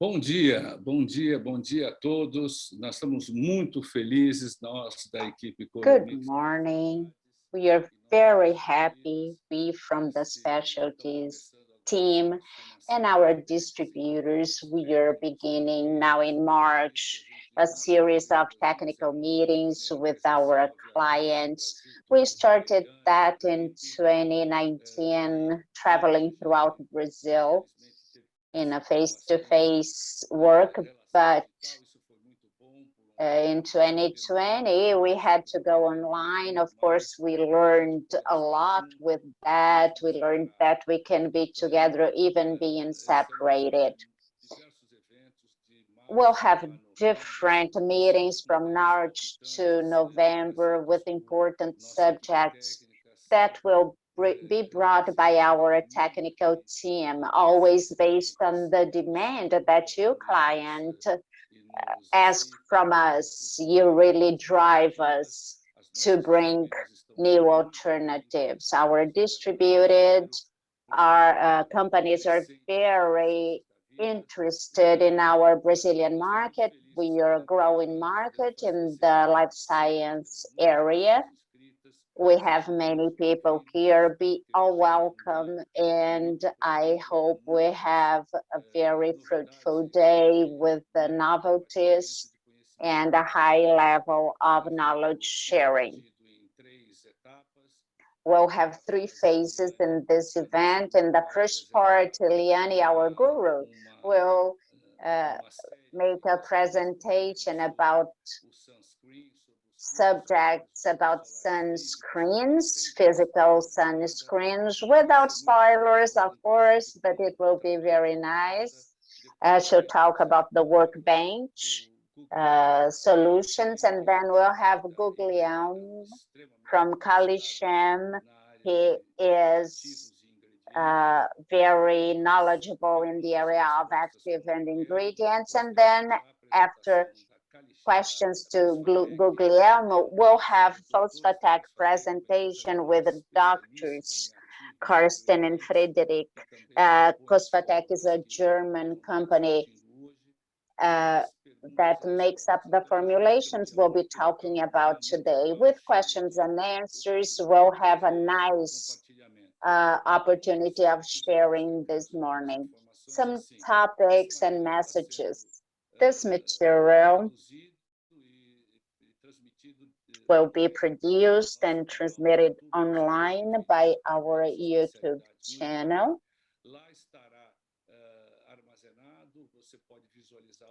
Bom dia, bom dia, bom dia a todos. Nós estamos muito felizes, nós da equipe Good morning. We are very happy, we from the specialties team and our distributors. We are beginning now in March a series of technical meetings with our clients. We started that in 2019, traveling throughout Brazil in a face-to-face work, but in 2020, we had to go online. Of course, we learned a lot with that. We learned that we can be together, even being separated. We'll have different meetings from March to November with important subjects that will be brought by our technical team, always based on the demand that you, client, ask from us. You really drive us to bring new alternatives. Our distributed companies are very interested in our Brazilian market. We are a growing market in the life science area. We have many people here. Be all welcome, and I hope we have a very fruitful day with the novelties and a high level of knowledge sharing. We'll have 3 phases in this event. In the first part, Eliane, our guru, will make a presentation about subjects about sunscreens, physical sunscreens, without spoilers, of course, but it will be very nice. She'll talk about the workbench solutions, and then we'll have Guglielmo from Calixem. He is very knowledgeable in the area of active and ingredients, and then after questions to Guglielmo, we'll have Phosphatec presentation with doctors Karsten and Frederick. Phosphatec is a German company that makes up the formulations we'll be talking about today. With questions and answers, we'll have a nice opportunity of sharing this morning. Some topics and messages. This material will be produced and transmitted online by our YouTube channel.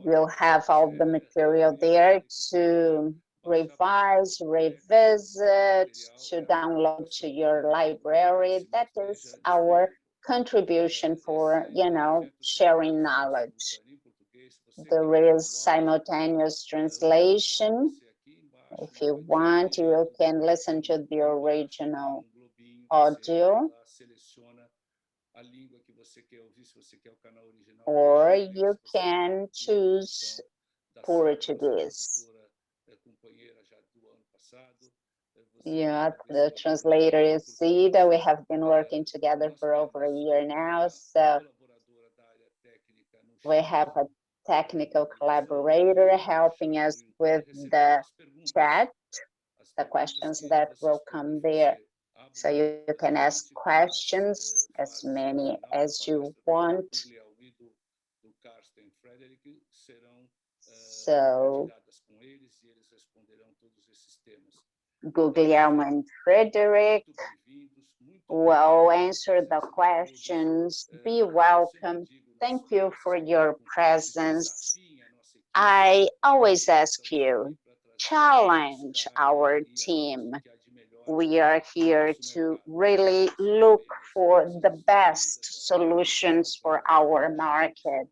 You'll have all the material there to revise, revisit, to download to your library. That is our contribution for, sharing knowledge. There is simultaneous translation. If you want, you can listen to the original audio, or you can choose Portuguese. Yeah, the translator is Cida. We have been working together for over a year now, so we have a technical collaborator helping us with the chat, the questions that will come there. So you can ask questions, as many as you want. So Guglielmo and Frederick will answer the questions. Be welcome. Thank you for your presence. I always ask you, challenge our team. We are here to really look for the best solutions for our market.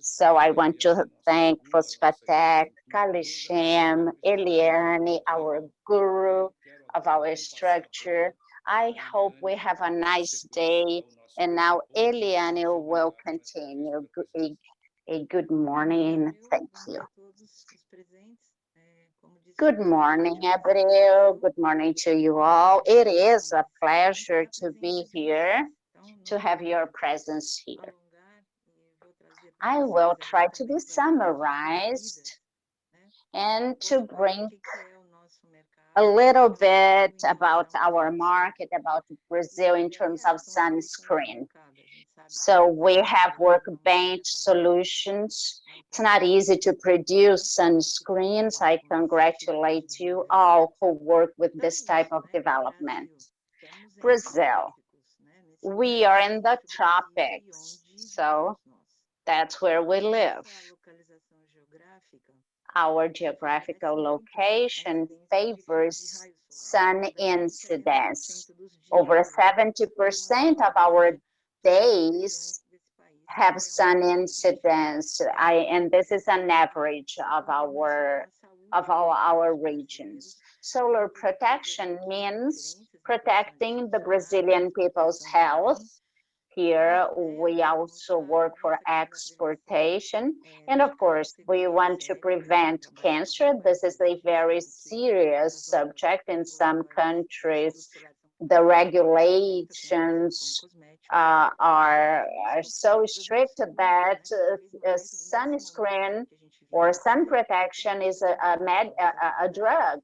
So I want to thank Phosphatec, Calixem, Eliane, our guru of our structure. I hope we have a nice day. And now Eliane will continue. A good morning. Thank you. Good morning, Gabriel. Good morning to you all. It is a pleasure to be here, to have your presence here. I will try to be summarized and to bring a little bit about our market, about Brazil in terms of sunscreen. So we have workbench solutions. It's not easy to produce sunscreens. I congratulate you all who work with this type of development. Brazil, we are in the tropics, so that's where we live. Our geographical location favors sun incidence. Over 70% of our days have sun incidence, and this is an average of all our regions. Solar protection means protecting the Brazilian people's health. Here, we also work for exportation. And of course, we want to prevent cancer. This is a very serious subject in some countries. The regulations are so strict that sunscreen or sun protection is a drug.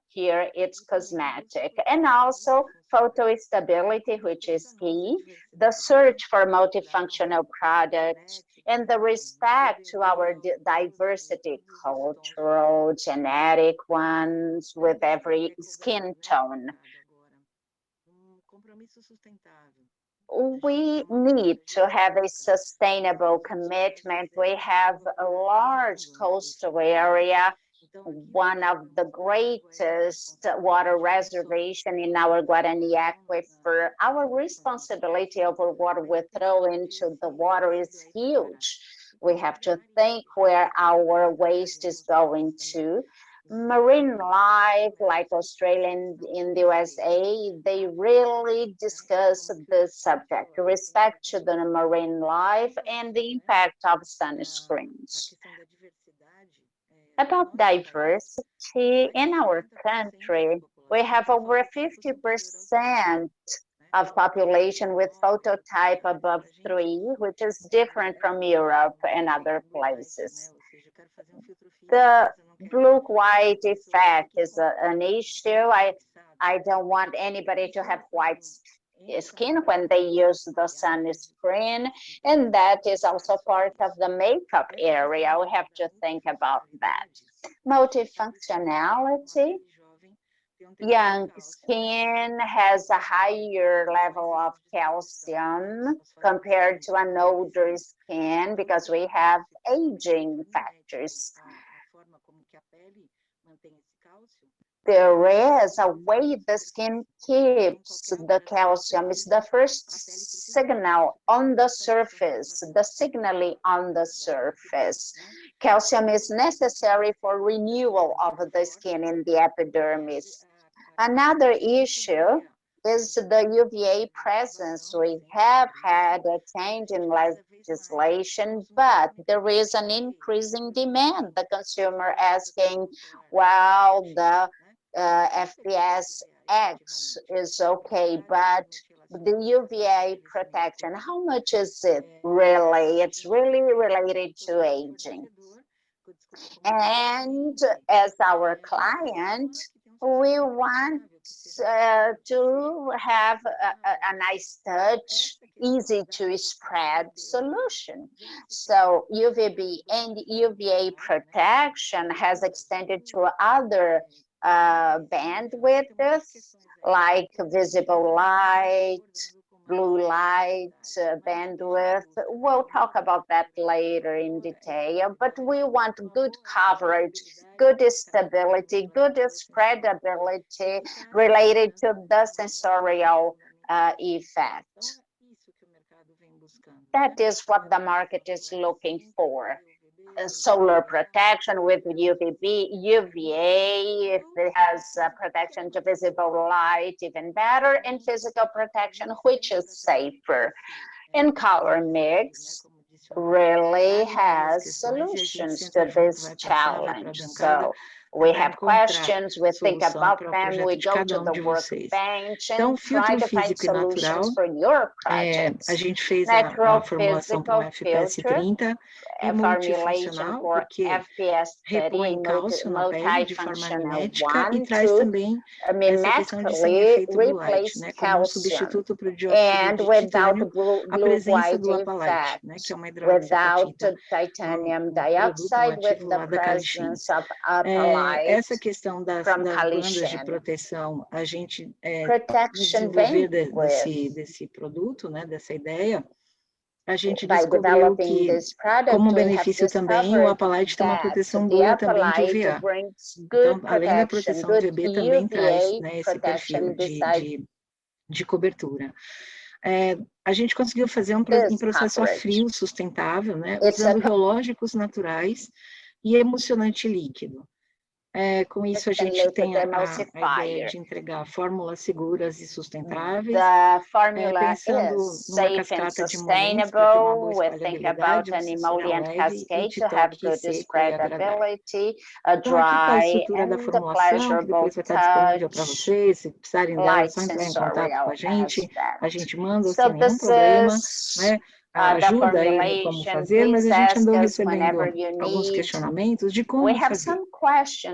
Here it's cosmetic, and also photo stability, which is key, the search for multifunctional products, and the respect to our diversity, cultural, genetic ones, with every skin tone. We need to have a sustainable commitment. We have a large coastal area, one of the greatest water reservation in our Guarani aquifer. Our responsibility over what we throw into the water is huge. We have to think where our waste is going to. Marine life, like Australia and in the USA, they really discuss this subject, respect to the marine life and the impact of sunscreens. About diversity in our country, we have over 50% of population with phototype above 3, which is different from Europe and other places. The blue-white effect is an issue. I don't want anybody to have white skin when they use the sunscreen, and that is also part of the makeup area. We have to think about that. Multifunctionality. Young skin has a higher level of calcium compared to an older skin because we have aging factors. There is a way the skin keeps the calcium. It's the first signal on the surface, the signaling on the surface. Calcium is necessary for renewal of the skin in the epidermis. Another issue is the UVA presence. We have had a change in legislation, but there is an increasing demand. The consumer asking, well, the FPS X is okay, but the UVA protection, how much is it really? It's really related to aging. And as our client, we want to have a nice touch, easy to spread solution. So UVB and UVA protection has extended to other bandwidths like visible light, blue light, bandwidth. We'll talk about that later in detail, but we want good coverage, good stability, good spreadability related to the sensorial effect. That is what the market is looking for. Solar protection with UVB, UVA, if it has protection to visible light, even better, and physical protection, which is safer. And color mix really has solutions to this challenge. So We have questions, we think about them, we go to the vocês. workbench Então, and try filtro to find físico e natural, solutions for your projects. a gente fez Natural a formulação para o FPS filter, 30, é formulation multifuncional, for porque FPS 30, repõe cálcio na pele de forma multifunctional mimética e 1, traz 2, também essa questão de sem mimetically efeito blue light, replace né, como um calcium substituto para o dióxido and de without titânio, a blue presença do white apalite, effect, né, que é uma without hidroxiapatita, titanium produto, um dioxide with ativo the lá da calichin. presence of apalite Essa questão das from bandas de calichin. proteção, a gente no Protection desenvolver vem desse produto, né, dessa ideia, a gente by descobriu developing que, this product, como we have benefício também, o discovered apalite tem uma that proteção the boa também de apalite UVA. brings Então, good além da protection, proteção de good UV, também traz, UVA né, esse perfil protection de cobertura. A gente conseguiu fazer um processo a frio sustentável, né, usando biológicos naturais e emulsionante líquido. Com isso, a gente tem a ideia de entregar fórmulas seguras e sustentáveis, pensando numa cascata de emolientes para ter uma boa espalhabilidade, um sistema leve e de toque seco e agradável. Então, aqui está a estrutura da formulação, que depois vai estar disponível para vocês. Se precisarem dela, é só entrar em contato com a gente manda sem nenhum problema, né? Ajuda aí como fazer, mas a gente andou recebendo alguns questionamentos de como fazer.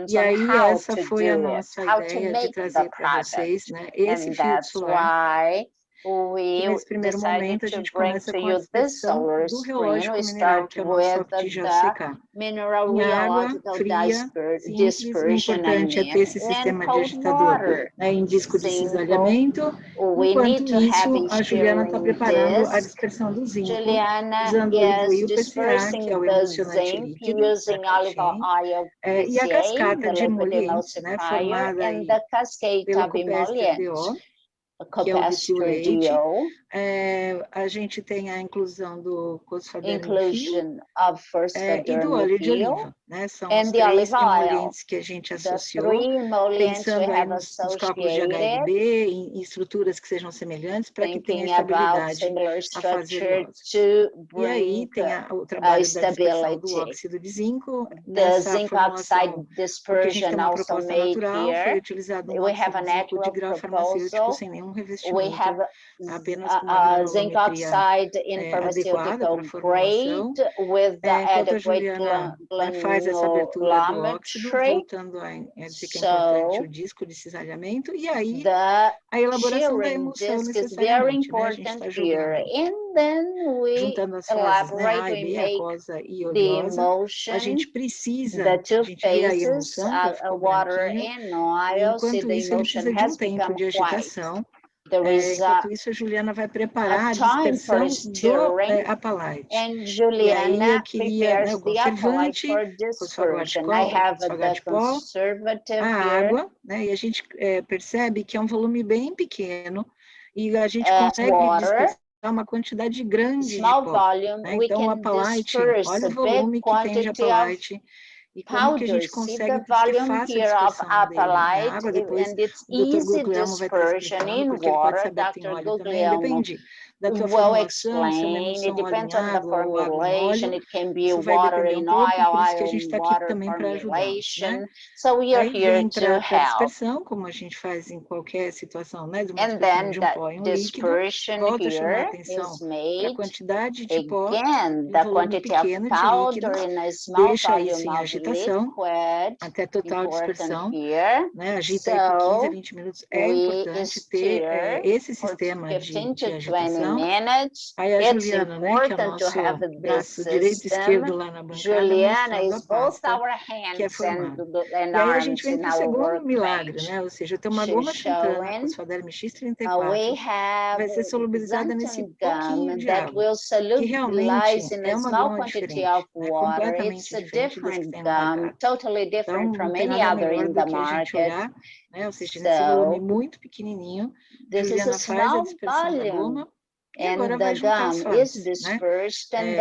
E aí essa foi a nossa ideia de trazer para vocês, né, esse filtro solar. E nesse primeiro momento a gente começa com a descrição do reológico mineral, que é o nosso OCT de ACK. Em água fria, simples, o importante é ter esse sistema de agitador, né, em disco de cisalhamento. Enquanto isso, a Juliana está preparando a dispersão do zinco, usando o olive oil PCA, que é o emulsionante líquido, e a cascata de emolientes, né, formada aí pelo copaster DO, que é o distiolate. A gente tem a inclusão do fosfadermifio e do óleo de oliva, né? São os três emolientes que a gente associou, pensando aí nos cálculos de HLB, em estruturas que sejam semelhantes, para que tenha estabilidade a fase oleosa. E aí tem o trabalho da dispersão do óxido de zinco, nessa formulação, porque a gente tem uma proposta natural, foi utilizado um óxido de zinco de grau farmacêutico sem nenhum revestimento, apenas com uma granulometria adequada para a formulação. Enquanto a Juliana faz essa abertura do óxido, voltando a dizer que é importante o disco de cisalhamento, e aí a elaboração da emulsão necessariamente, né? A gente está juntando as fases, né, A e B, aquosa e oleosa. A gente vê a emulsão, já ficou branquinho, e enquanto isso ele precisa de um tempo de agitação. Enquanto isso, a Juliana vai preparar a dispersão do apalite. E aí eu queria, né, o conservante, fosfato de pó, a água, né, e a gente percebe que é um volume bem pequeno e a gente consegue dispersar uma quantidade grande de pó. Né? Então, o apalite, olha o volume que tem de apalite. E como que a gente consegue que faça a dispersão dele na água, depois o Dr. Guglielmo vai estar explicando, porque ele pode ser aberto em óleo também, depende da tua formulação, se é uma emulsão óleo em água ou água em óleo, isso vai depender um pouco, por isso que a gente está aqui também para ajudar, né? Aí vem para a dispersão, como a gente faz em qualquer situação, né, de uma dispersão de um pó em um líquido, volta a chamar a atenção para a quantidade de pó, um volume pequeno de líquido, deixa isso em agitação, até total dispersão, né? Agita aí por 15 a 20 minutos, é importante ter esse sistema de agitação. Aí a Juliana, né, que é o nosso braço direito e esquerdo lá na bancada, mostrando a pasta que é formada. E aí a gente vem para o segundo milagre, né? Ou seja, tem uma goma xantana, fosfaderme X34, vai ser solubilizada nesse pouquinho de água, que realmente é uma goma diferente, né? Completamente diferente das que tem no mercado. Então, não tem nada melhor do que a gente olhar, né? Ou seja, nesse volume muito pequenininho, Juliana faz a dispersão da goma, e agora vai juntar as fases, né,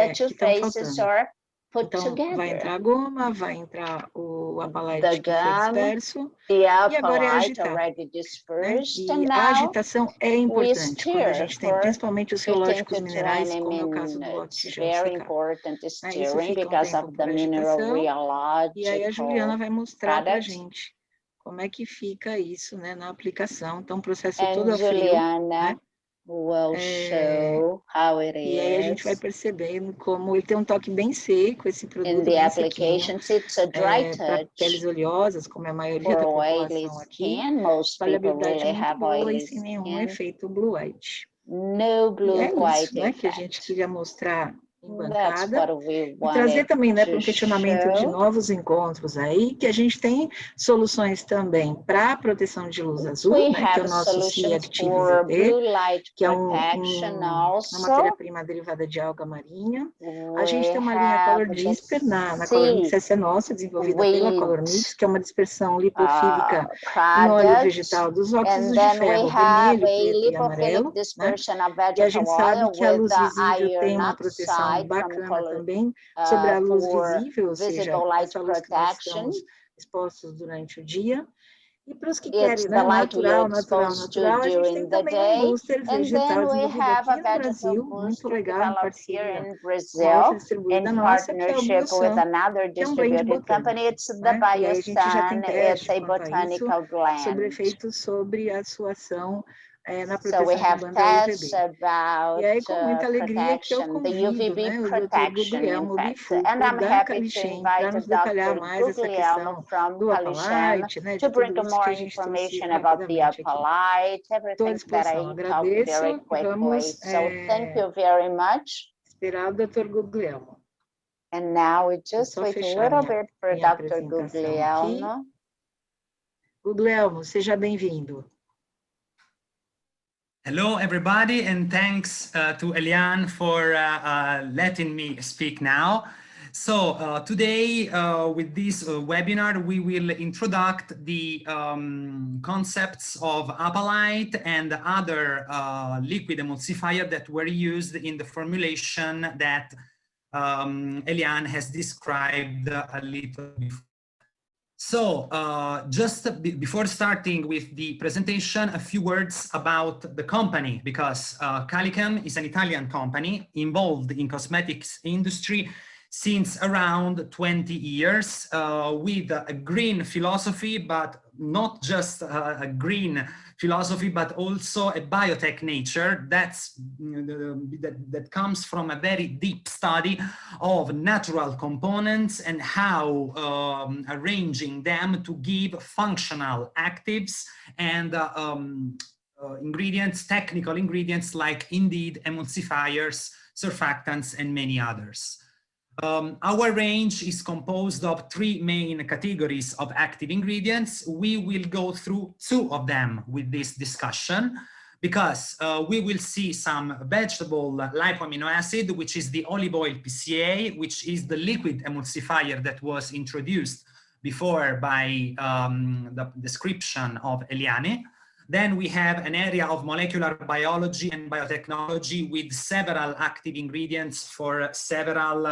que estão faltando. put Então, together. vai entrar a goma, vai entrar o apalite que foi disperso, the e agora é apalite agitar. already Né? dispersed, E and a now agitação é we importante quando a stir gente tem for principalmente os 15 reológicos to minerais, 20 como é o caso do minutes. tijolo Very secado. important Isso stirring fica um because tempo of por the mineral agitação, e aí a Juliana rheological vai mostrar para a product. gente como é que fica isso, né, na aplicação. Então, o processo And todo a frio, Juliana né? will show how it E aí a gente vai is. percebendo como ele tem um toque bem seco, esse In produto the bem sequinho, applications, it's a dry para peles touch oleosas, como é a maioria for da oily população aqui. skin. Most people Solubilidade really muito have boa e oily sem nenhum skin. efeito blue white. No E blue é white isso, né, que a gente effect. queria mostrar em That's bancada. what we E trazer wanted também, né, para to um questionamento de show. novos encontros aí, que a gente tem soluções também para a proteção de luz azul, We né, que é have o nosso solutions C-Active for ZT, blue light que é protection uma also. matéria-prima derivada de alga marinha. A gente We tem uma linha have Color the Disper na Color Mix, essa é nossa, desenvolvida pela Color Mix, que é uma dispersão lipofílica em óleo product. vegetal dos And óxidos de then we ferro, have vermelho, a preto e lipophilic amarelo, né? dispersion of E a vegetable gente sabe oil que a with luz the visível tem iron uma proteção oxide from bacana color também sobre a luz for visível, ou seja, visible light essa luz que nós protection. estamos expostos durante o dia. E para os que It's querem, the né, light we are natural, exposed to a gente tem during the também um day. booster And vegetal then we desenvolvido have aqui a no vegetal Brasil, muito booster legal, em developed here parceria in com uma outra Brazil distribuidora in nossa, que é o partnership with Biosun, another que é um blend distributed company. botânico, It's the né? E aí a gente já tem Biosun. It's teste a quanto a isso, botanical sobre blend. efeitos sobre a sua ação na So we proteção de have banda tests UVB. E about aí, com muita alegria, que eu protection, the convido, UVB né, o Dr. protection, in Guglielmo fact. And Bifuco, I'm da happy to Calichem, invite para nos detalhar Dr. mais essa Guglielmo questão from do Calishem apalite, né, to de bring tudo isso que more a gente trouxe information about the rapidamente aqui. apalite, Estou à everything that disposição, I talked very agradeço e quickly. vamos So thank you very much. esperar o Dr. Guglielmo. And now we Vou just só wait a fechar little bit for minha Dr. apresentação aqui. Guglielmo. Guglielmo, seja bem-vindo. Hello, everybody, and thanks to Eliane for letting me speak now. So today, with this webinar, we will introduce the concepts of apalite and other liquid emulsifier that were used in the formulation that Eliane has described a little before. So just before starting with the presentation, a few words about the company, because Calichem is an Italian company involved in cosmetics industry since around 20 years with a green philosophy, but not just a green philosophy, but also a biotech nature that comes from a very deep study of natural components and how arranging them to give functional actives and ingredients, technical ingredients like indeed emulsifiers, surfactants, and many others. Our range is composed of three main categories of active ingredients. We will go through two of them with this discussion because we will see some vegetable lipoamino acid, which is the olive oil PCA, which is the liquid emulsifier that was introduced before by the description of Eliane. Then we have an area of molecular biology and biotechnology with several active ingredients for several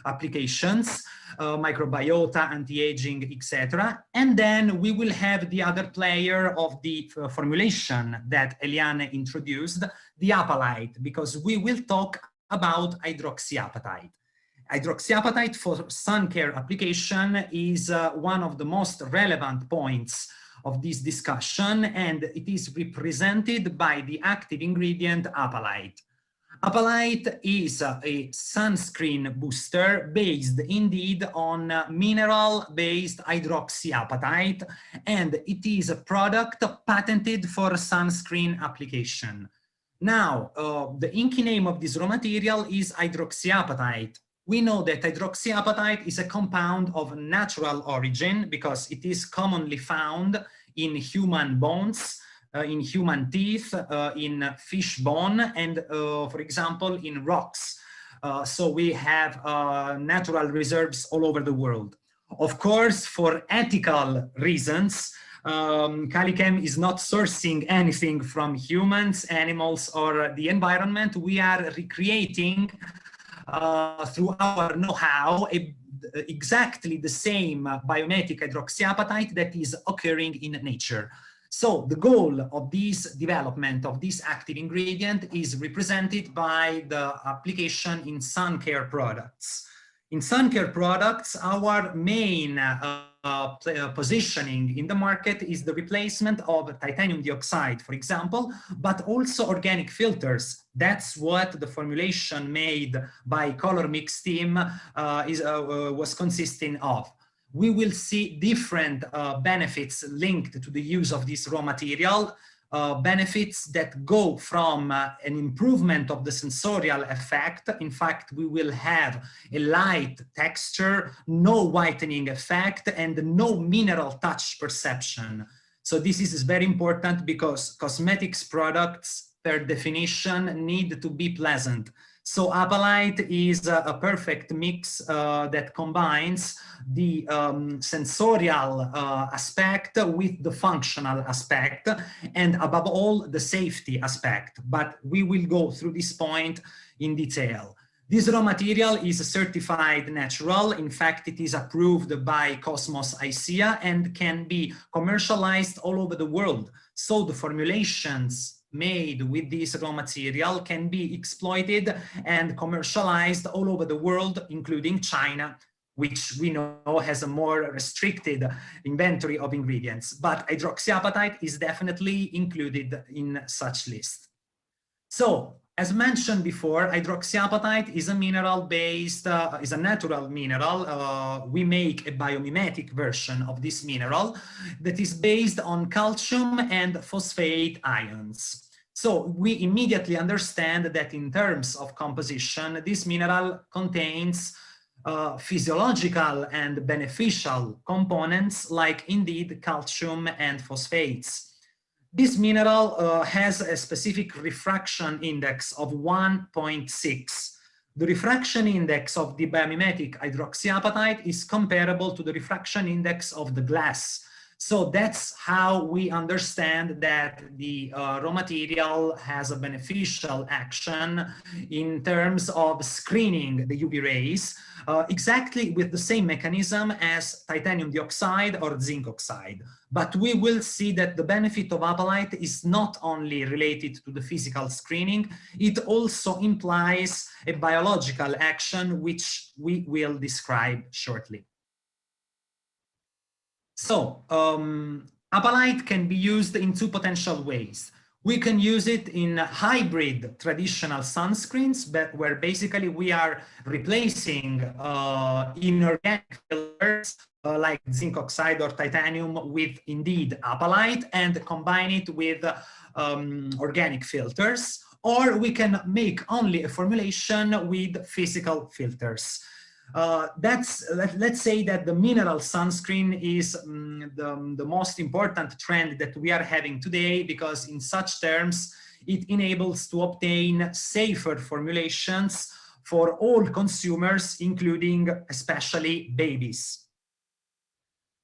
applications, microbiota, anti-aging, etc. And then we will have the other player of the formulation that Eliane introduced, the apalite, because we will talk about hydroxyapatite. Hydroxyapatite for sun care application is one of the most relevant points of this discussion, and it is represented by the active ingredient apalite. Apalite is a sunscreen booster based indeed on mineral-based hydroxyapatite, and it is a product patented for sunscreen application. Now, the inky name of this raw material is hydroxyapatite. We know that hydroxyapatite is a compound of natural origin because it is commonly found in human bones, in human teeth, in fish bone, and for example, in rocks. So we have natural reserves all over the world. Of course, for ethical reasons, Calichem is not sourcing anything from humans, animals, or the environment. We are recreating through our know-how, exactly the same biomimetic hydroxyapatite that is occurring in nature. So the goal of this development of this active ingredient is represented by the application in sun care products. In sun care products, our main positioning in the market is the replacement of titanium dioxide, for example, but also organic filters. That's what the formulation made by Color Mix team was consisting of. We will see different benefits linked to the use of this raw material, benefits that go from an improvement of the sensorial effect. In fact, we will have a light texture, no whitening effect, and no mineral touch perception. So this is very important because cosmetics products, per definition, need to be pleasant. So Apalite is a perfect mix that combines the sensorial aspect with the functional aspect, and above all, the safety aspect. But we will go through this point in detail. This raw material is certified natural. In fact, it is approved by Cosmos ICEA and can be commercialized all over the world. So the formulations made with this raw material can be exploited and commercialized all over the world, including China, which we know has a more restricted inventory of ingredients. But hydroxyapatite is definitely included in such list. So, as mentioned before, hydroxyapatite is a mineral-based, is a natural mineral. We make a biomimetic version of this mineral that is based on calcium and phosphate ions. So we immediately understand that in terms of composition, this mineral contains physiological and beneficial components like indeed calcium and phosphates. This mineral has a specific refraction index of 1.6. The refraction index of the biomimetic hydroxyapatite is comparable to the refraction index of the glass. So that's how we understand that the raw material has a beneficial action in terms of screening the UV rays, exactly with the same mechanism as titanium dioxide or zinc oxide. But we will see that the benefit of Apalite is not only related to the physical screening, it also implies a biological action, which we will describe shortly. So, Apalite can be used in two potential ways. We can use it in hybrid traditional sunscreens, where basically we are replacing inorganic fillers like zinc oxide or titanium with indeed Apalite and combine it with organic filters. Or we can make only a formulation with physical filters. Let's say that the mineral sunscreen is the most important trend that we are having today, because in such terms it enables to obtain safer formulations for all consumers, including especially babies.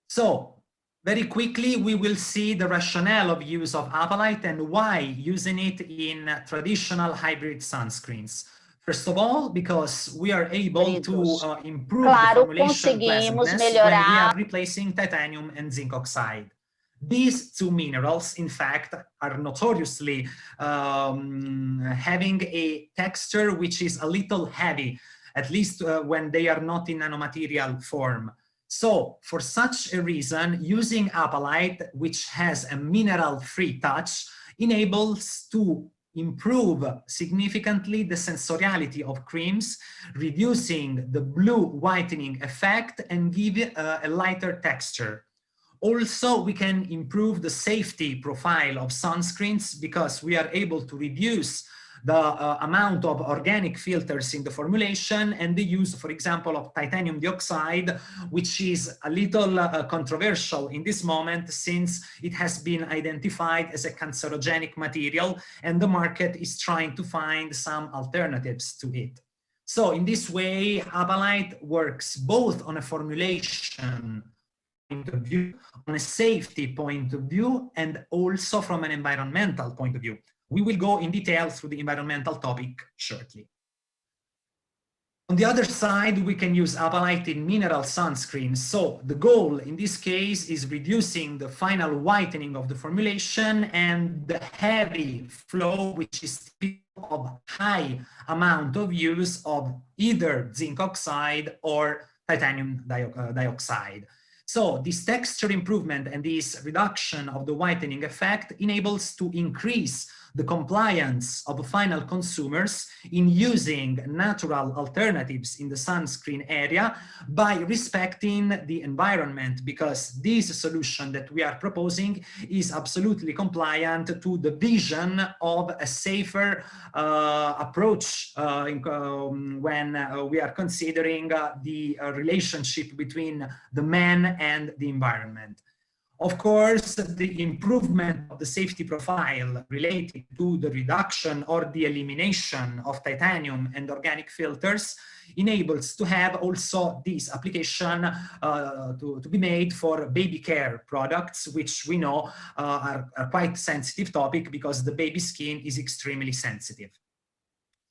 So very quickly we will see the rationale of use of Apalite and why using it in traditional hybrid sunscreens. First of all, because we are able to improve the formulation pleasantness when we are replacing titanium and zinc oxide. These two minerals, in fact, are notoriously having a texture which is a little heavy, at least when they are not in nanomaterial form. So, for such a reason, using Apalite, which has a mineral-free touch, enables to improve significantly the sensoriality of creams, reducing the blue whitening effect and give it a lighter texture. Also, we can improve the safety profile of sunscreens because we are able to reduce the amount of organic filters in the formulation and the use, for example, of titanium dioxide, which is a little controversial in this moment since it has been identified as a cancerogenic material and the market is trying to find some alternatives to it. So in this way, Apalite works both on a formulation point of view, on a safety point of view, and also from an environmental point of view. We will go in detail through the environmental topic shortly. On the other side, we can use apalite in mineral sunscreen. So the goal in this case is reducing the final whitening of the formulation and the heavy flow, which is typical of high amount of use of either zinc oxide or titanium dioxide. So this texture improvement and this reduction of the whitening effect enables to increase the compliance of final consumers in using natural alternatives in the sunscreen area by respecting the environment, because this solution that we are proposing is absolutely compliant to the vision of a safer approach when we are considering the relationship between the man and the environment. Of course, the improvement of the safety profile related to the reduction or the elimination of titanium and organic filters enables to have also this application to be made for baby care products, which we know are quite sensitive topic because the baby skin is extremely sensitive.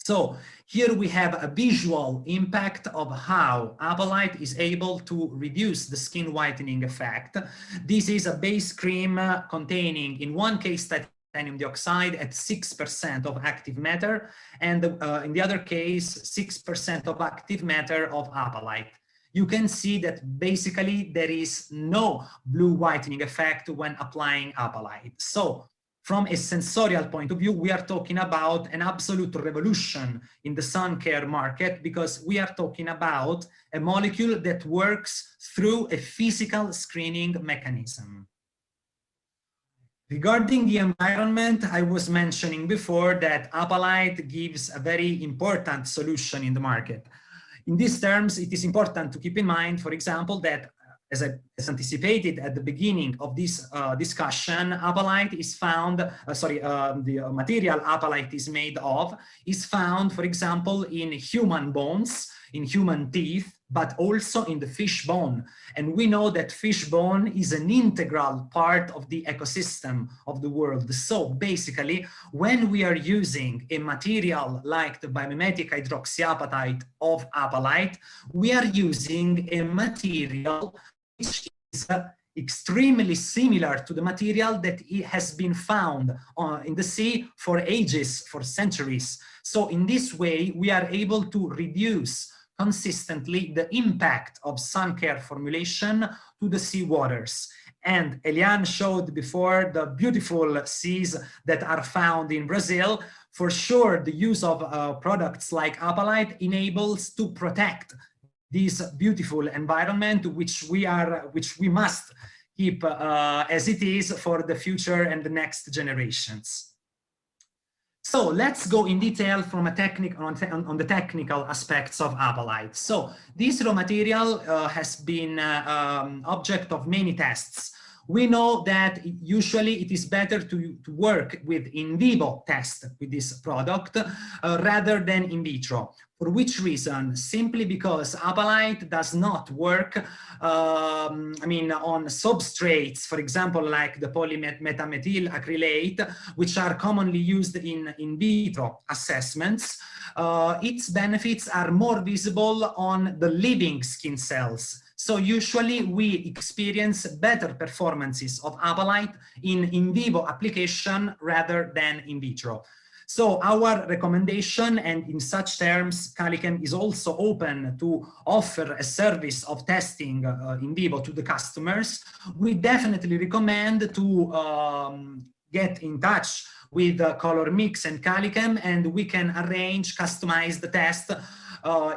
So here we have a visual impact of how apalite is able to reduce the skin whitening effect. This is a base cream containing, in one case, titanium dioxide at 6% of active matter, and in the other case, 6% of active matter of apalite. You can see that basically there is no blue whitening effect when applying apalite. So from a sensorial point of view, we are talking about an absolute revolution in the sun care market, because we are talking about a molecule that works through a physical screening mechanism. Regarding the environment, I was mentioning before that apalite gives a very important solution in the market. In these terms, it is important to keep in mind, for example, that as anticipated at the beginning of this discussion, apalite is found, the material apalite is made of is found, for example, in human bones, in human teeth, but also in the fish bone. And we know that fish bone is an integral part of the ecosystem of the world. So basically, when we are using a material like the biomimetic hydroxyapatite of apalite, we are using a material which is extremely similar to the material that has been found in the sea for ages, for centuries. So in this way, we are able to reduce consistently the impact of sun care formulation to the sea waters. And Eliane showed before the beautiful seas that are found in Brazil. For sure, the use of products like apalite enables to protect this beautiful environment, which we must keep as it is for the future and the next generations. So let's go in detail from a on the technical aspects of apalite. So this raw material has been object of many tests. We know that usually it is better to work with in vivo test with this product rather than in vitro. For which reason? Simply because apalite does not work on substrates, for example, like the polymethamethyl acrylate, which are commonly used in vitro assessments. Its benefits are more visible on the living skin cells. So usually we experience better performances of apalite in vivo application rather than in vitro. So our recommendation, and in such terms, Calichem is also open to offer a service of testing in vivo to the customers. We definitely recommend to get in touch with Color Mix and Calichem, and we can arrange customized tests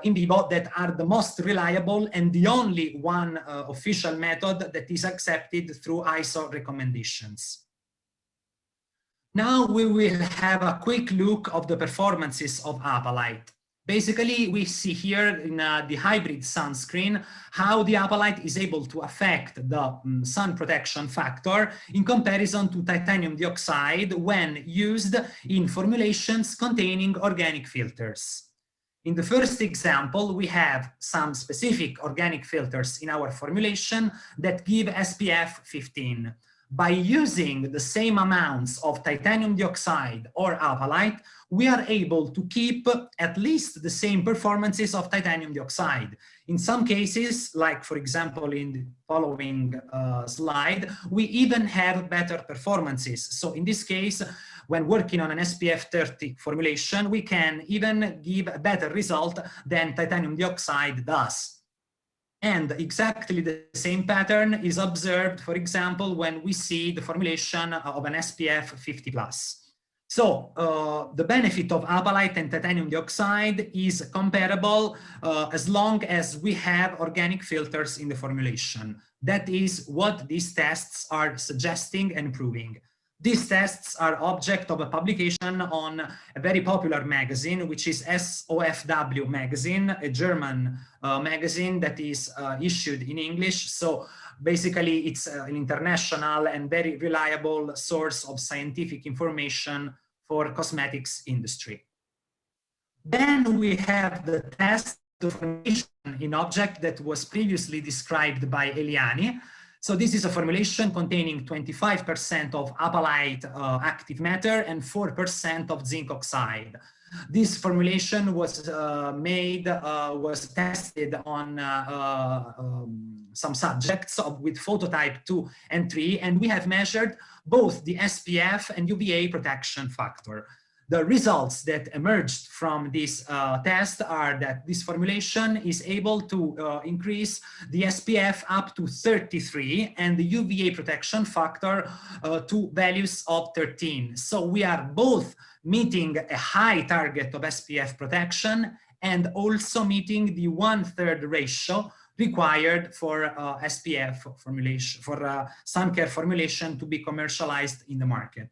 in vivo that are the most reliable and the only one official method that is accepted through ISO recommendations. Now we will have a quick look of the performances of apalite. Basically, we see here in the hybrid sunscreen how the apalite is able to affect the sun protection factor in comparison to titanium dioxide when used in formulations containing organic filters. In the first example, we have some specific organic filters in our formulation that give SPF 15. by using the same amounts of titanium dioxide or apalite, we are able to keep at least the same performances of titanium dioxide. In some cases, like for example in the following slide, we even have better performances. So in this case, when working on an SPF 30 formulation, we can even give a better result than titanium dioxide does. And exactly the same pattern is observed, for example, when we see the formulation of an SPF 50+. So the benefit of apalite and titanium dioxide is comparable as long as we have organic filters in the formulation. That is what these tests are suggesting and proving. These tests are object of a publication on a very popular magazine, which is SOFW magazine, a German magazine that is issued in English. So basically, it's an international and very reliable source of scientific information for cosmetics industry. Then we have the test of formulation in object that was previously described by Eliane. So this is a formulation containing 25% of apalite active matter and 4% of zinc oxide. This formulation was tested on some subjects with phototype 2 and 3, and we have measured both the SPF and UVA protection factor. The results that emerged from this test are that this formulation is able to increase the SPF up to 33 and the UVA protection factor to values of 13. So we are both meeting a high target of SPF protection and also meeting the 1/3 ratio required for SPF formulation, for sun care formulation to be commercialized in the market.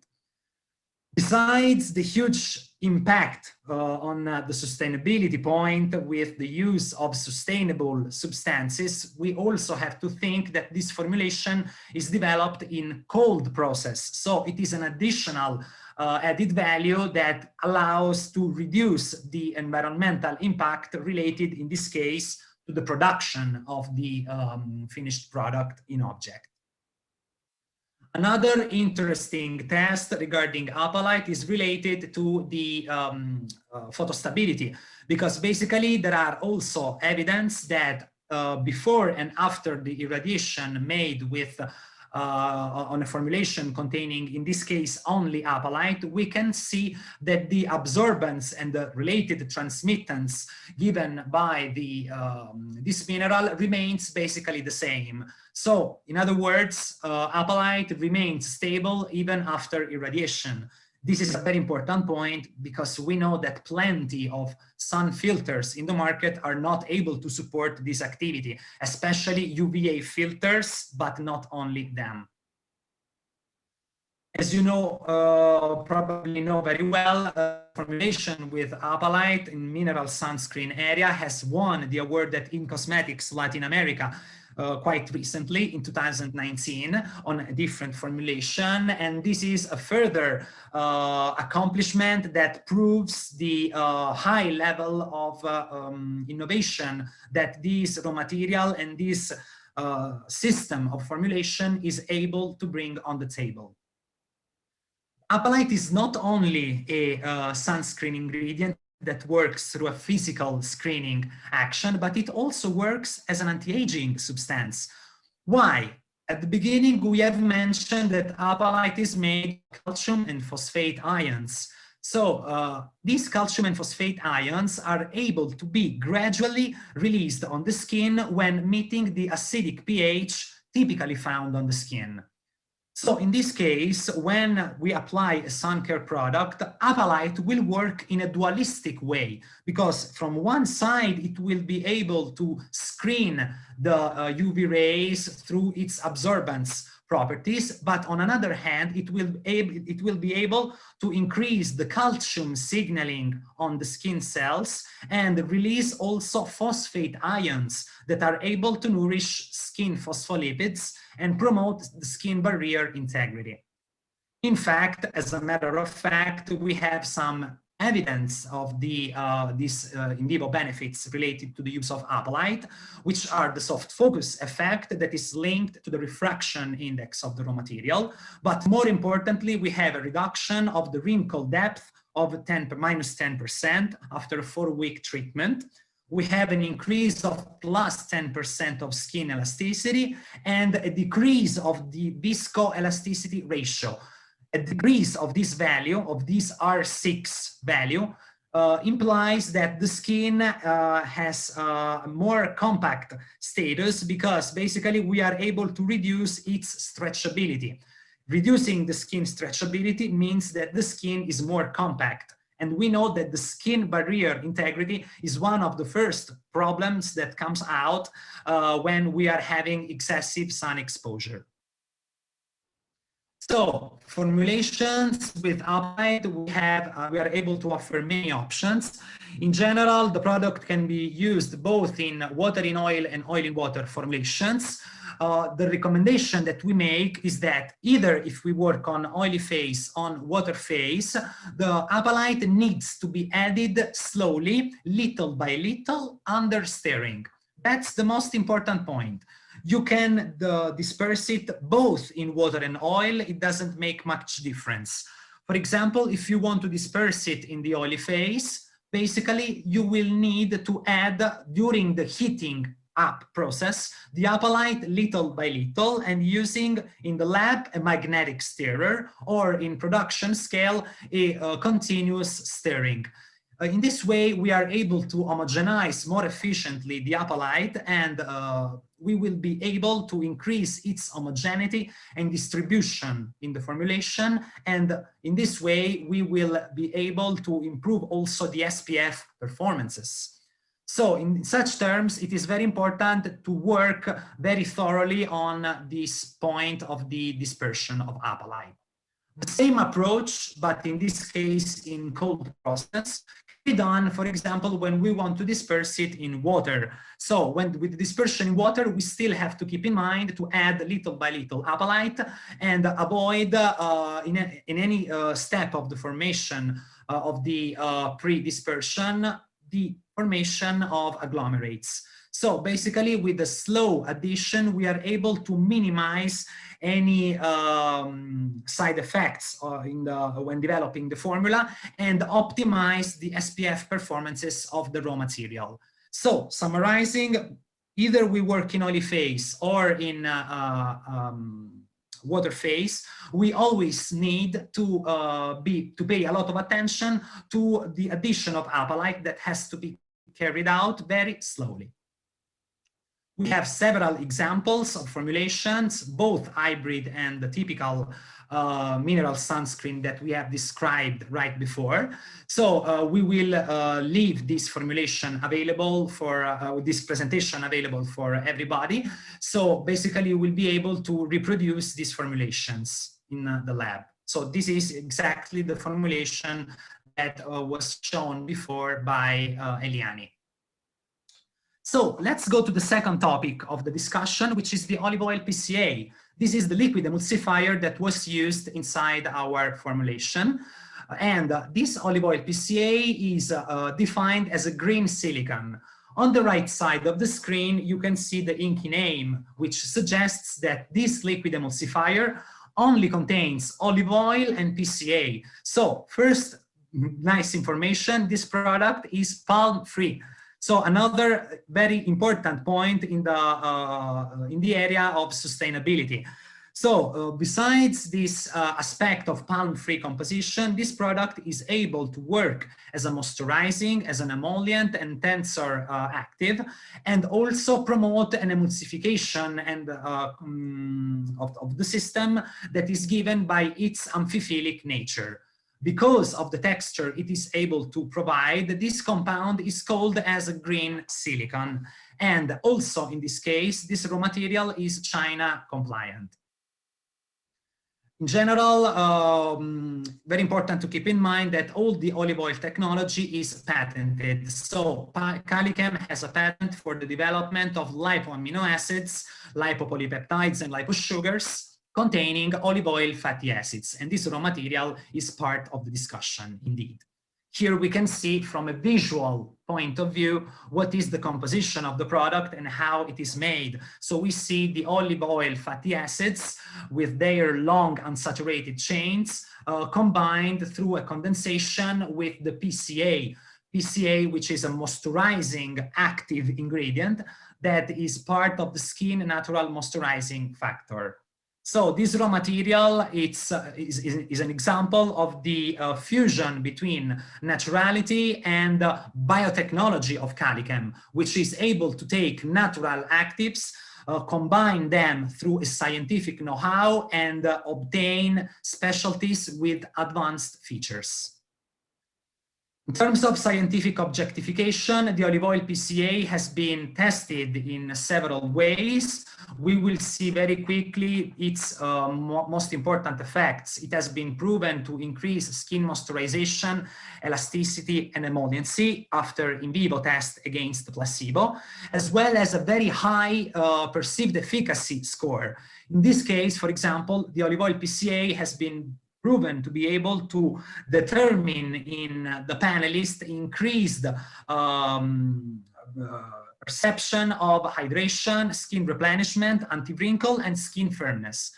Besides the huge impact on the sustainability point with the use of sustainable substances, we also have to think that this formulation is developed in cold process. So it is an additional added value that allows to reduce the environmental impact related, in this case, to the production of the finished product in object. Another interesting test regarding apalite is related to the photostability, because basically there are also evidence that before and after the irradiation made with on a formulation containing, in this case, only apalite, we can see that the absorbance and the related transmittance given by the this mineral remains basically the same. So, in other words, apalite remains stable even after irradiation. This is a very important point because we know that plenty of sun filters in the market are not able to support this activity, especially UVA filters, but not only them. As you know, probably know very well, formulation with apalite in mineral sunscreen area has won the award at In Cosmetics Latin America quite recently in 2019 on a different formulation, and this is a further accomplishment that proves the high level of innovation that this raw material and this system of formulation is able to bring on the table. Apalite is not only a sunscreen ingredient that works through a physical screening action, but it also works as an anti-aging substance. Why? At the beginning, we have mentioned that apalite is made of calcium and phosphate ions. So these calcium and phosphate ions are able to be gradually released on the skin when meeting the acidic pH typically found on the skin. So in this case, when we apply a sun care product, apalite will work in a dualistic way, because from one side, it will be able to screen the UV rays through its absorbance properties, but on another hand, it will be able to increase the calcium signaling on the skin cells and release also phosphate ions that are able to nourish skin phospholipids and promote the skin barrier integrity. In fact, as a matter of fact, we have some evidence of these in vivo benefits related to the use of apelite, which are the soft focus effect that is linked to the refraction index of the raw material. But more importantly, we have a reduction of the wrinkle depth of minus 10% after a 4-week treatment. We have an increase of plus 10% of skin elasticity and a decrease of the viscoelasticity ratio. A decrease of this value, of this R6 value, implies that the skin has a more compact status, because basically we are able to reduce its stretchability. Reducing the skin stretchability means that the skin is more compact. And we know that the skin barrier integrity is one of the first problems that comes out when we are having excessive sun exposure. So formulations with apelite, we are able to offer many options. In general, the product can be used both in water in oil and oil in water formulations. The recommendation that we make is that either if we work on oily phase, on water phase, the apelite needs to be added slowly, little by little, under stirring. That's the most important point. You can disperse it both in water and oil. It doesn't make much difference. For example, if you want to disperse it in the oily phase, basically you will need to add, during the heating up process, the apelite little by little, and using in the lab a magnetic stirrer, or in production scale a continuous stirring. In this way, we are able to homogenize more efficiently the apelite, and we will be able to increase its homogeneity and distribution in the formulation. And in this way, we will be able to improve also the SPF performances. So in such terms, it is very important to work very thoroughly on this point of the dispersion of apelite. The same approach, but in this case in cold process, can be done, for example, when we want to disperse it in water. So with dispersion in water, we still have to keep in mind to add little by little apelite and avoid in any step of the formation of the pre-dispersion, the formation of agglomerates. So basically, with the slow addition, we are able to minimize any side effects when developing the formula, and optimize the SPF performances of the raw material. So summarizing, either we work in oily phase or in water phase, we always need to pay a lot of attention to the addition of apelite that has to be carried out very slowly. We have several examples of formulations, both hybrid and the typical mineral sunscreen that we have described right before. So we will leave this formulation available for, this presentation available for everybody. So basically we'll be able to reproduce these formulations in the lab. So this is exactly the formulation that was shown before by Eliane. So let's go to the second topic of the discussion, which is the olive oil PCA. This is the liquid emulsifier that was used inside our formulation. And this olive oil PCA is defined as a green silicon. On the right side of the screen, you can see the inky name, which suggests that this liquid emulsifier only contains olive oil and PCA. So first, nice information, this product is palm-free. So another very important point in the area of sustainability. So besides this aspect of palm-free composition, this product is able to work as a moisturizing, as an emollient and tensor active, and also promote an emulsification and of the system that is given by its amphiphilic nature. Because of the texture it is able to provide, this compound is called as a green silicon. And also in this case, this raw material is China compliant. In general, very important to keep in mind that all the olive oil technology is patented. So Calichem has a patent for the development of lipoamino acids, lipopolypeptides and liposugars containing olive oil fatty acids. And this raw material is part of the discussion indeed. Here we can see from a visual point of view what is the composition of the product and how it is made. So we see the olive oil fatty acids with their long unsaturated chains combined through a condensation with the PCA. PCA, which is a moisturizing active ingredient that is part of the skin natural moisturizing factor. So this raw material is an example of the fusion between naturality and biotechnology of Calichem, which is able to take natural actives, combine them through a scientific know-how, and obtain specialties with advanced features. In terms of scientific objectification, the olive oil PCA has been tested in several ways. We will see very quickly its most important effects. It has been proven to increase skin moisturization, elasticity, and emolliency after in vivo test against the placebo, as well as a very high perceived efficacy score. In this case, for example, the olive oil PCA has been proven to be able to determine in the panelists increased perception of hydration, skin replenishment, anti-wrinkle, and skin firmness.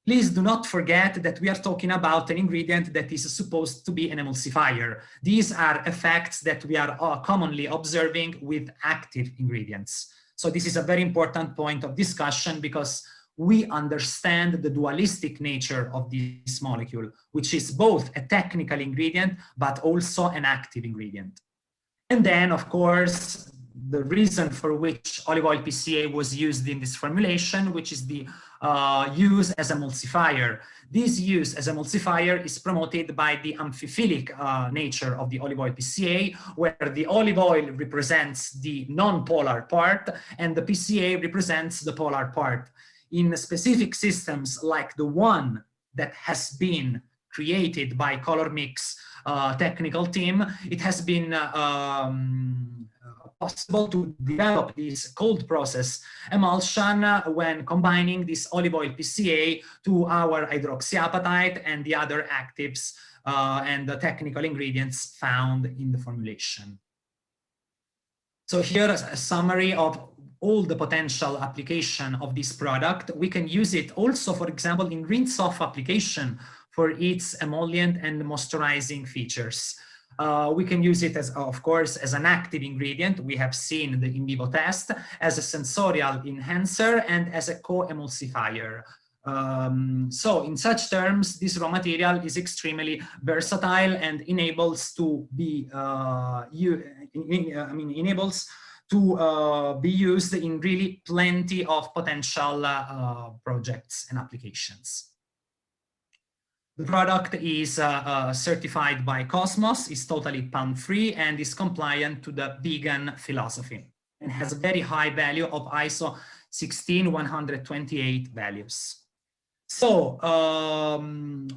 Please do not forget that we are talking about an ingredient that is supposed to be an emulsifier. These are effects that we are commonly observing with active ingredients. So this is a very important point of discussion because we understand the dualistic nature of this molecule, which is both a technical ingredient, but also an active ingredient. And then, of course, the reason for which olive oil PCA was used in this formulation, which is the use as emulsifier. This use as emulsifier is promoted by the amphiphilic nature of the olive oil PCA, where the olive oil represents the non-polar part and the PCA represents the polar part. In specific systems like the one that has been created by Color Mix technical team, it has been possible to develop this cold process emulsion when combining this olive oil PCA to our hydroxyapatite and the other actives and the technical ingredients found in the formulation. So here is a summary of all the potential application of this product. We can use it also, for example, in rinse-off application for its emollient and moisturizing features. We can use it as, of course, as an active ingredient. We have seen the in vivo test, as a sensorial enhancer, and as a co-emulsifier. So in such terms, this raw material is extremely versatile and enables to be be used in really plenty of potential projects and applications. The product is certified by Cosmos, is totally palm-free, and is compliant to the vegan philosophy, and has a very high value of ISO 16128 values. So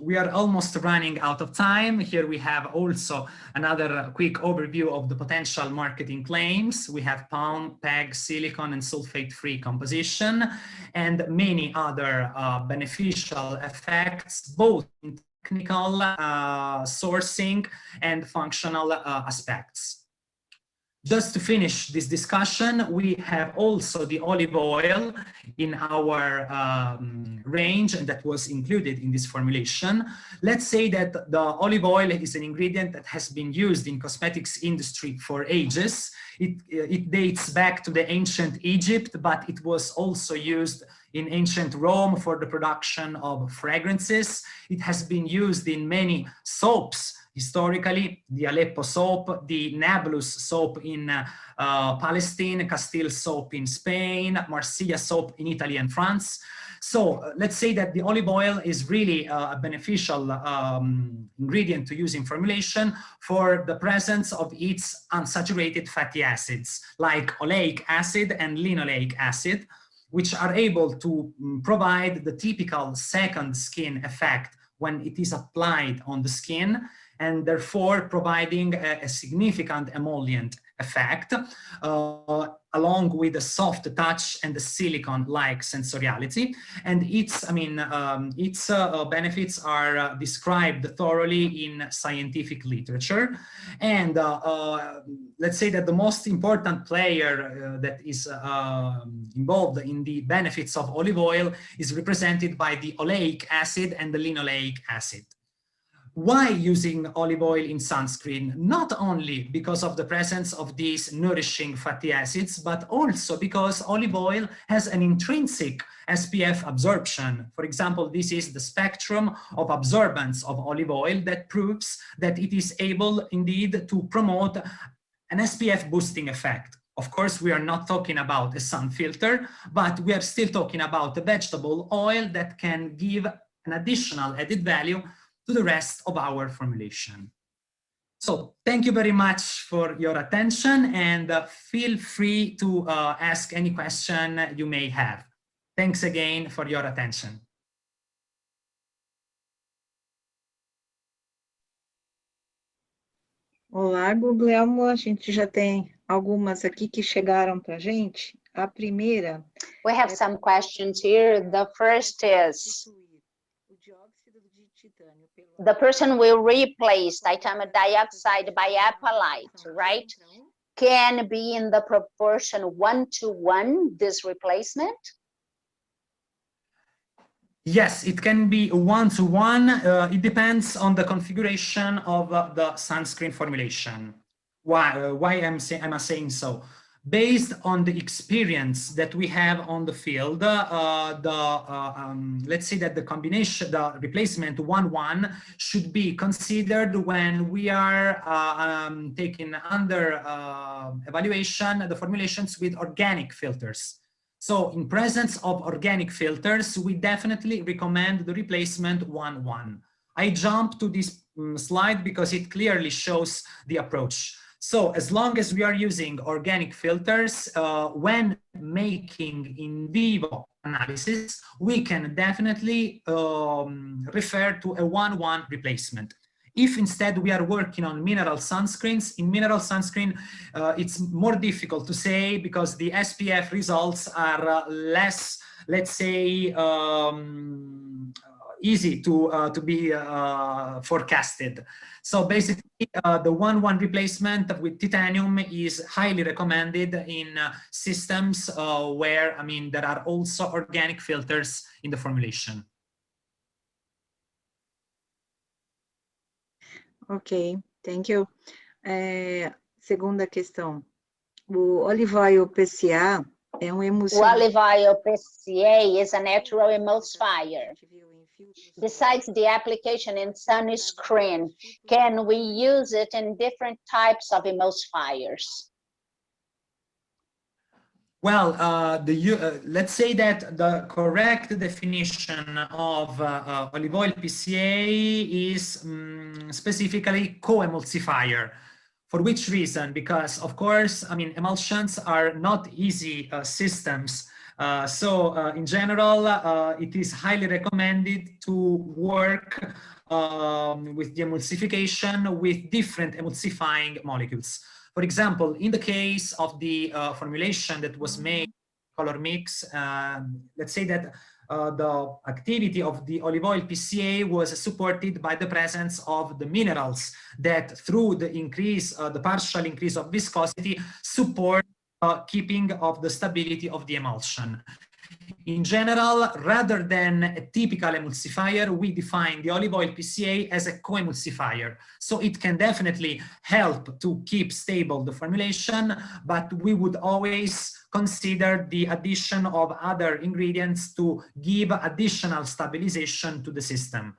we are almost running out of time. Here we have also another quick overview of the potential marketing claims. We have palm, PEG, silicone, and sulfate-free composition, and many other beneficial effects, both in technical sourcing and functional aspects. Just to finish this discussion, we have also the olive oil in our range, and that was included in this formulation. Let's say that the olive oil is an ingredient that has been used in cosmetics industry for ages. It dates back to the ancient Egypt, but it was also used in ancient Rome for the production of fragrances. It has been used in many soaps. Historically, the Aleppo soap, the Nablus soap in Palestine, Castile soap in Spain, Marsiglia soap in Italy and France. So let's say that the olive oil is really a beneficial ingredient to use in formulation for the presence of its unsaturated fatty acids, like oleic acid and linoleic acid, which are able to provide the typical second skin effect when it is applied on the skin, and therefore providing a significant emollient effect, along with the soft touch and the silicone-like sensoriality. And its benefits are described thoroughly in scientific literature. And let's say that the most important player that is involved in the benefits of olive oil is represented by the oleic acid and the linoleic acid. Why using olive oil in sunscreen? Not only because of the presence of these nourishing fatty acids, but also because olive oil has an intrinsic SPF absorption. For example, this is the spectrum of absorbance of olive oil that proves that it is able indeed to promote an SPF boosting effect. Of course, we are not talking about a sun filter, but we are still talking about a vegetable oil that can give an additional added value to the rest of our formulation. So thank you very much for your attention, and feel free to ask any question you may have. Thanks again for your attention. Olá, Guglielmo. A gente já tem algumas aqui que chegaram para a gente. A primeira... We have some questions here. The first is, the person will replace titanium dioxide by apatite, right? Can be in the proportion 1:1, this replacement? Yes, it can be 1:1. It depends on the configuration of the sunscreen formulation. Why am I saying so? Based on the experience that we have on the field, let's say that the combination, the replacement 1:1 should be considered when we are taking under evaluation the formulations with organic filters. So in presence of organic filters, we definitely recommend the replacement 1:1. I jump to this slide because it clearly shows the approach. So as long as we are using organic filters, when making in vivo analysis, we can definitely refer to a 1:1 replacement. If instead we are working on mineral sunscreens, in mineral sunscreen, it's more difficult to say because the SPF results are less, let's say, easy to be forecasted. So basically, the 1:1 replacement with titanium is highly recommended in systems where, there are also organic filters in the formulation. Ok, thank you. Segunda questão. O olive oil PCA é emulsificador. Olive oil PCA is a natural emulsifier. Besides the application in sunscreen, can we use it in different types of emulsifiers? Well, let's say that the correct definition of olive oil PCA is specifically co-emulsifier. For which reason? Because, of course, emulsions are not easy systems. So in general, it is highly recommended to work with the emulsification with different emulsifying molecules. For example, in the case of the formulation that was made, color mix, let's say that the activity of the olive oil PCA was supported by the presence of the minerals that, through the increase, the partial increase of viscosity, support keeping of the stability of the emulsion. In general, rather than a typical emulsifier, we define the olive oil PCA as a co-emulsifier. So it can definitely help to keep stable the formulation, but we would always consider the addition of other ingredients to give additional stabilization to the system.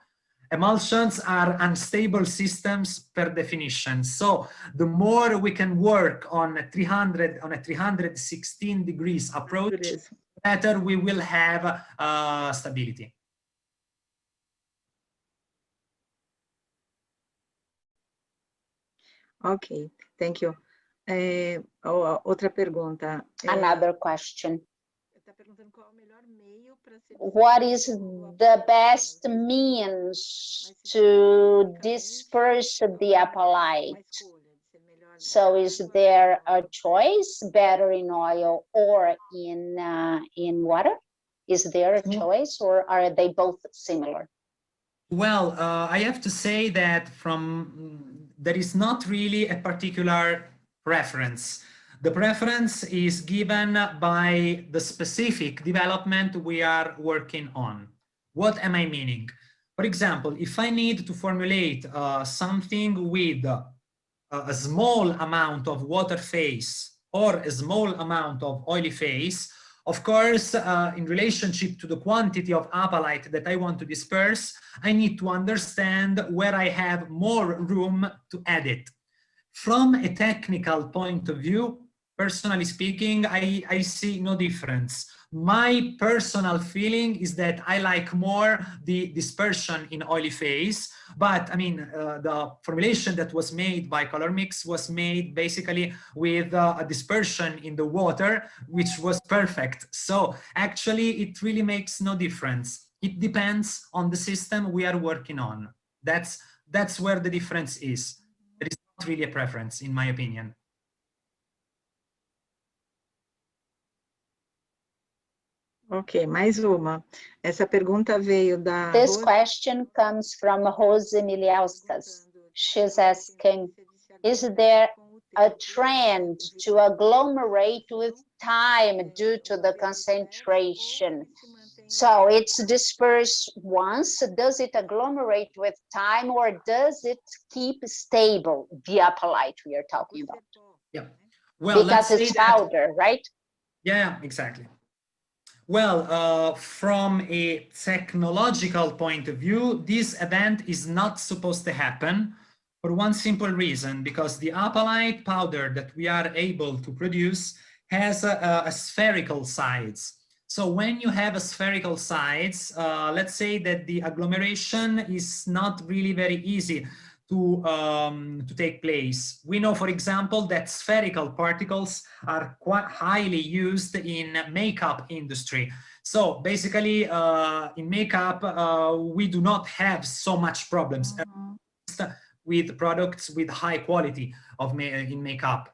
Emulsions are unstable systems per definition. So the more we can work on a 316 degrees approach, better we will have stability. Ok, thank you. Outra pergunta. Another question. What is the best means to disperse the apatite? So is there a choice, better in oil or in water? Is there a choice, or are they both similar? Well, I have to say that there is not really a particular preference. The preference is given by the specific development we are working on. What am I meaning? For example, if I need to formulate something with a small amount of water phase or a small amount of oily phase, of course, in relationship to the quantity of apatite that I want to disperse, I need to understand where I have more room to add it. From a technical point of view, personally speaking, I see no difference. My personal feeling is that I like more the dispersion in oily phase, but I mean, the formulation that was made by Color Mix was made basically with a dispersion in the water, which was perfect. So actually, it really makes no difference. It depends on the system we are working on. That's where the difference is. There is not really a preference, in my opinion. Ok, mais uma. Essa pergunta veio da... This question comes from Rose Miliauskas. She's asking, is there a trend to agglomerate with time due to the concentration? So it's dispersed once. Does it agglomerate with time, or does it keep stable, the apatite we are talking about? Yeah. Well, because it's powder, right? Yeah, exactly. Well, from a technological point of view, this event is not supposed to happen for one simple reason, because the apatite powder that we are able to produce has a spherical size. So when you have a spherical size, let's say that the agglomeration is not really very easy to take place. We know, for example, that spherical particles are quite highly used in makeup industry. So basically, in makeup, we do not have so much problems with products with high quality of in makeup.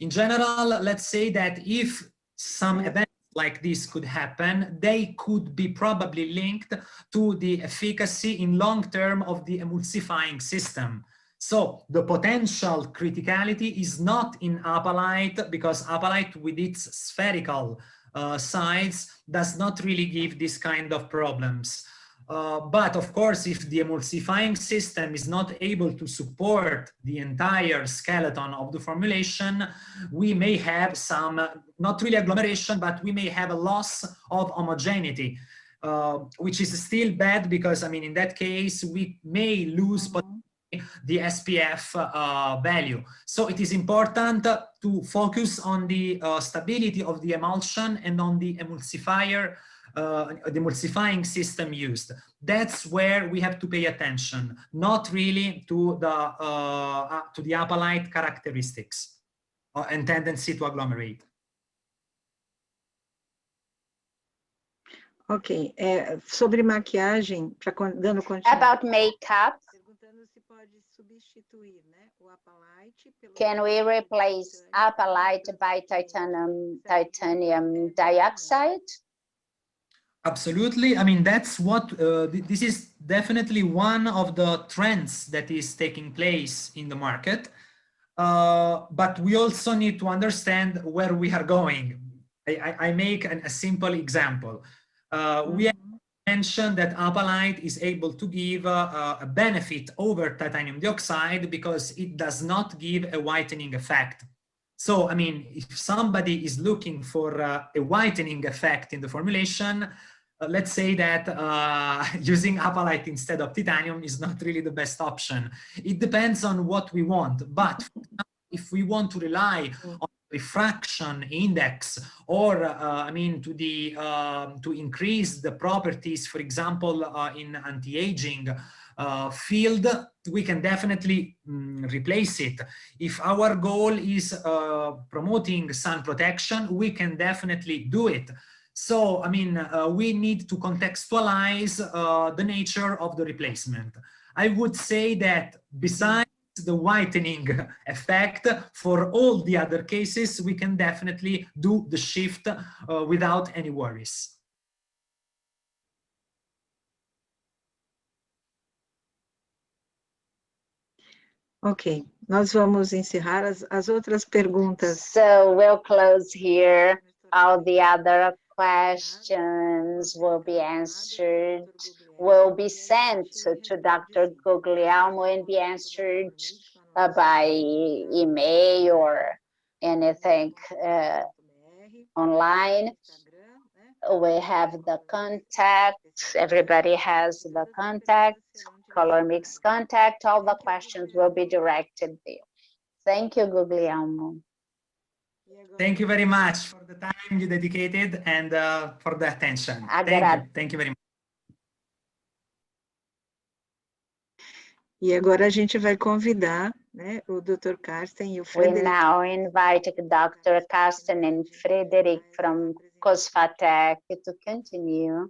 In general, let's say that if some events like this could happen, they could be probably linked to the efficacy in long term of the emulsifying system. So the potential criticality is not in apatite, because apatite with its spherical size does not really give this kind of problems. But of course, if the emulsifying system is not able to support the entire skeleton of the formulation, we may have some, not really agglomeration, but we may have a loss of homogeneity, which is still bad, because I mean, in that case, we may lose the SPF value. So it is important to focus on the stability of the emulsion and on the emulsifier, the emulsifying system used. That's where we have to pay attention, not really to the apatite characteristics and tendency to agglomerate. Ok, sobre maquiagem, dando continuidade. About makeup, can we replace apatite by titanium dioxide? Absolutely. I mean, that's what, this is definitely one of the trends that is taking place in the market. But we also need to understand where we are going. I make a simple example. We have mentioned that apatite is able to give a benefit over titanium dioxide because it does not give a whitening effect. So, I mean, if somebody is looking for a whitening effect in the formulation, let's say that using apatite instead of titanium is not really the best option. It depends on what we want. But if we want to rely on refraction index, or I mean, to increase the properties, for example, in anti-aging field, we can definitely replace it. If our goal is promoting sun protection, we can definitely do it. So, I mean, we need to contextualize the nature of the replacement. I would say that besides the whitening effect, for all the other cases, we can definitely do the shift without any worries. Ok, nós vamos encerrar as outras perguntas. So we'll close here. All the other questions will be answered, will be sent to Dr. Guglielmo and be answered by email or anything online. We have the contact, everybody has the contact, Color Mix contact, all the questions will be directed there. Thank you, Guglielmo. Thank you very much for the time you dedicated and for the attention. Thank you very much. E agora a gente vai convidar, né, o Dr. Carsten e o Frederic. We now invite Dr. Carsten and Frederic from COSFATEC to continue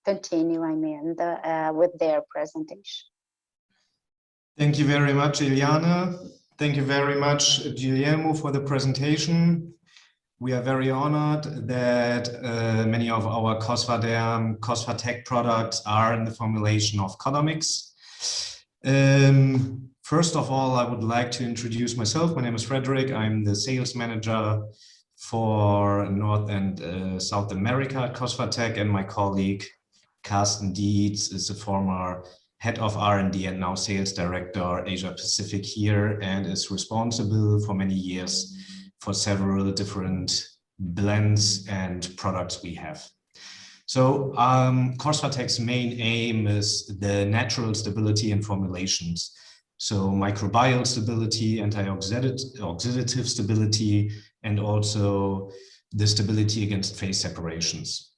with their presentation. Thank you very much, Eliane. Thank you very much, Guglielmo, for the presentation. We are very honored that many of our COSFATEC products are in the formulation of color mix. First of all, I would like to introduce myself. My name is Frederic. I'm the sales manager for North and South America at COSFATEC, and my colleague Carsten Dietz is the former head of R&D and now sales director Asia Pacific here, and is responsible for many years for several different blends and products we have. So COSFATEC's main aim is the natural stability in formulations. So microbial stability, antioxidative stability, and also the stability against phase separations.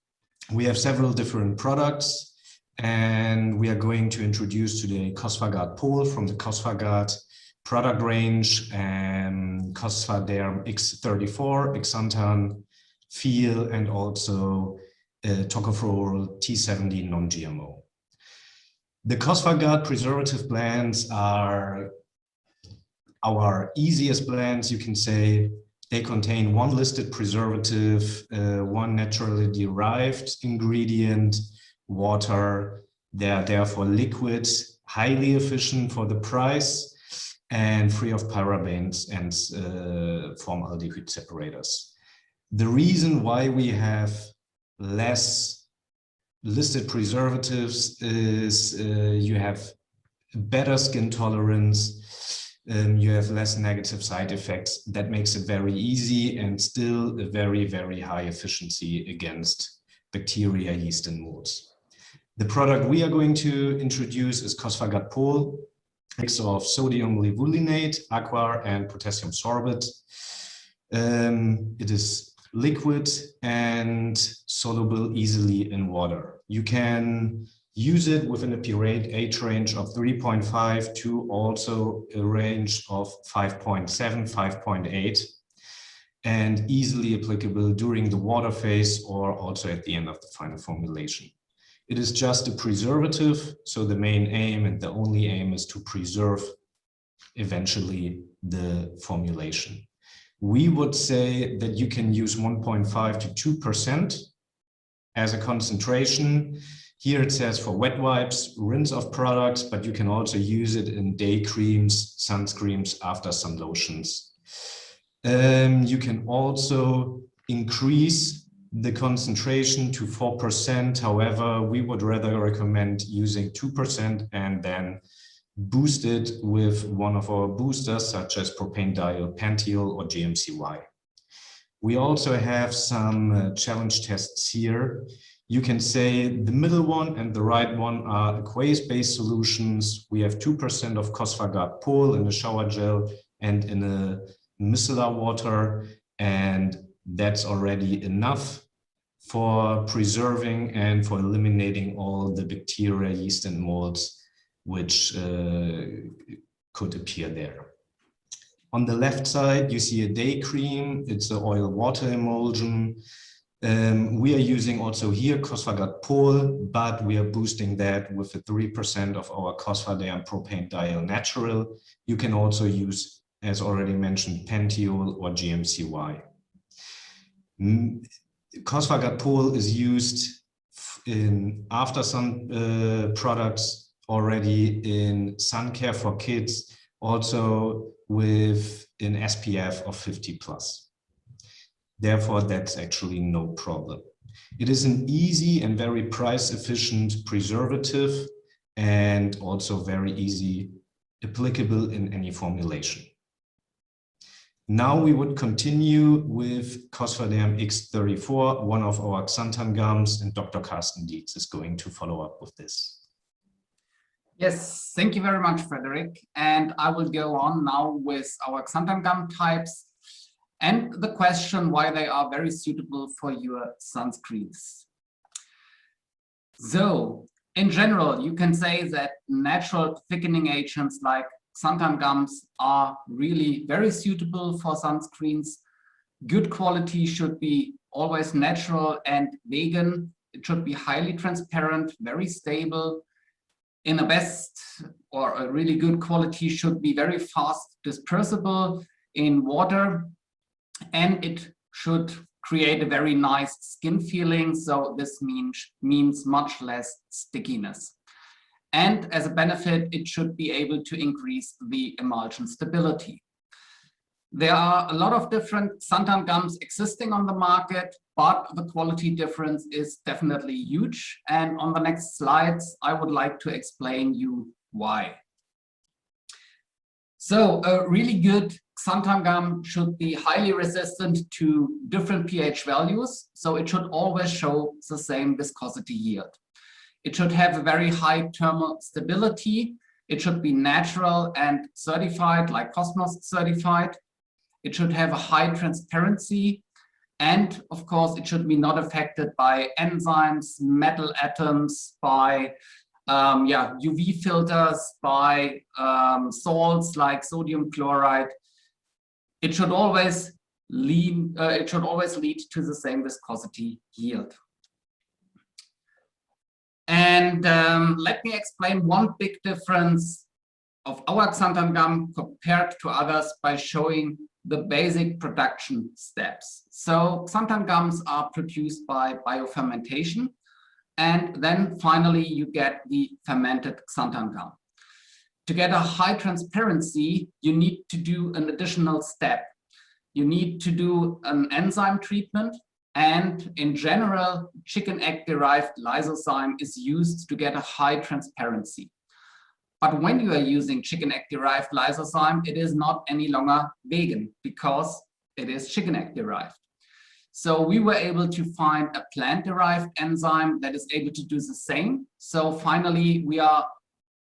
We have several different products, and we are going to introduce today COSFAGUARD Pol from the COSFAGUARD product range, and COSFADERM X34, Xanthan, Feel, and also tocopherol T70 non-GMO. The COSFAGUARD preservative blends are our easiest blends, you can say. They contain one listed preservative, one naturally derived ingredient, water. They are therefore liquid, highly efficient for the price, and free of parabenes and formaldehyde separators. The reason why we have less listed preservatives is you have better skin tolerance, you have less negative side effects. That makes it very easy and still a very, very high efficiency against bacteria, yeast, and molds. The product we are going to introduce is COSFAGUARD Pol, mix of sodium levulinate, aqua, and potassium sorbate. It is liquid and soluble easily in water. You can use it within a pH range of 3.5 to also a range of 5.7, 5.8, and easily applicable during the water phase or also at the end of the final formulation. It is just a preservative, so the main aim and the only aim is to preserve eventually the formulation. We would say that you can use 1.5 to 2% as a concentration. Here it says for wet wipes, rinse of products, but you can also use it in day creams, sunscreens, after some lotions. You can also increase the concentration to 4%. However, we would rather recommend using 2% and then boost it with one of our boosters, such as propanediol, Pantiol, or GMCY. We also have some challenge tests here. You can say the middle one and the right one are aqueous-based solutions. We have 2% of COSFAGUARD Pol in a shower gel and in a micellar water, and that's already enough for preserving and for eliminating all the bacteria, yeast, and molds which could appear there. On the left side, you see a day cream. It's an oil water emulsion. We are using also here Cosfagat Pol, but we are boosting that with the 3% of our Cosfadiam propanediol natural. You can also use, as already mentioned, Pentiol or GMCY. Cosfagat Pol is used in after sun products already in sun care for kids, also with an SPF of 50+. Therefore, that's actually no problem. It is an easy and very price-efficient preservative and also very easy applicable in any formulation. Now we would continue with Cosfadiam X34, one of our xanthan gums, and Dr. Carsten Dietz is going to follow up with this. Yes, thank you very much, Frederick. And I will go on now with our xanthan gum types and the question why they are very suitable for your sunscreens. So, in general, you can say that natural thickening agents like xanthan gums are really very suitable for sunscreens. Good quality should be always natural and vegan. It should be highly transparent, very stable. In the best or a really good quality should be very fast dispersible in water, and it should create a very nice skin feeling. So this means much less stickiness. And as a benefit, it should be able to increase the emulsion stability. There are a lot of different xanthan gums existing on the market, but the quality difference is definitely huge. And on the next slides, I would like to explain you why. So a really good xanthan gum should be highly resistant to different pH values. So it should always show the same viscosity yield. It should have a very high thermal stability. It should be natural and certified, like Cosmos certified. It should have a high transparency. And of course, it should be not affected by enzymes, metal atoms, by UV filters, by salts like sodium chloride. It should always lead to the same viscosity yield. And let me explain one big difference of our xanthan gum compared to others by showing the basic production steps. So xanthan gums are produced by biofermentation, and then finally you get the fermented xanthan gum. To get a high transparency, you need to do an additional step. You need to do an enzyme treatment, and in general, chicken egg-derived lysozyme is used to get a high transparency. But when you are using chicken egg-derived lysozyme, it is not any longer vegan because it is chicken egg-derived. So we were able to find a plant-derived enzyme that is able to do the same. So finally, we are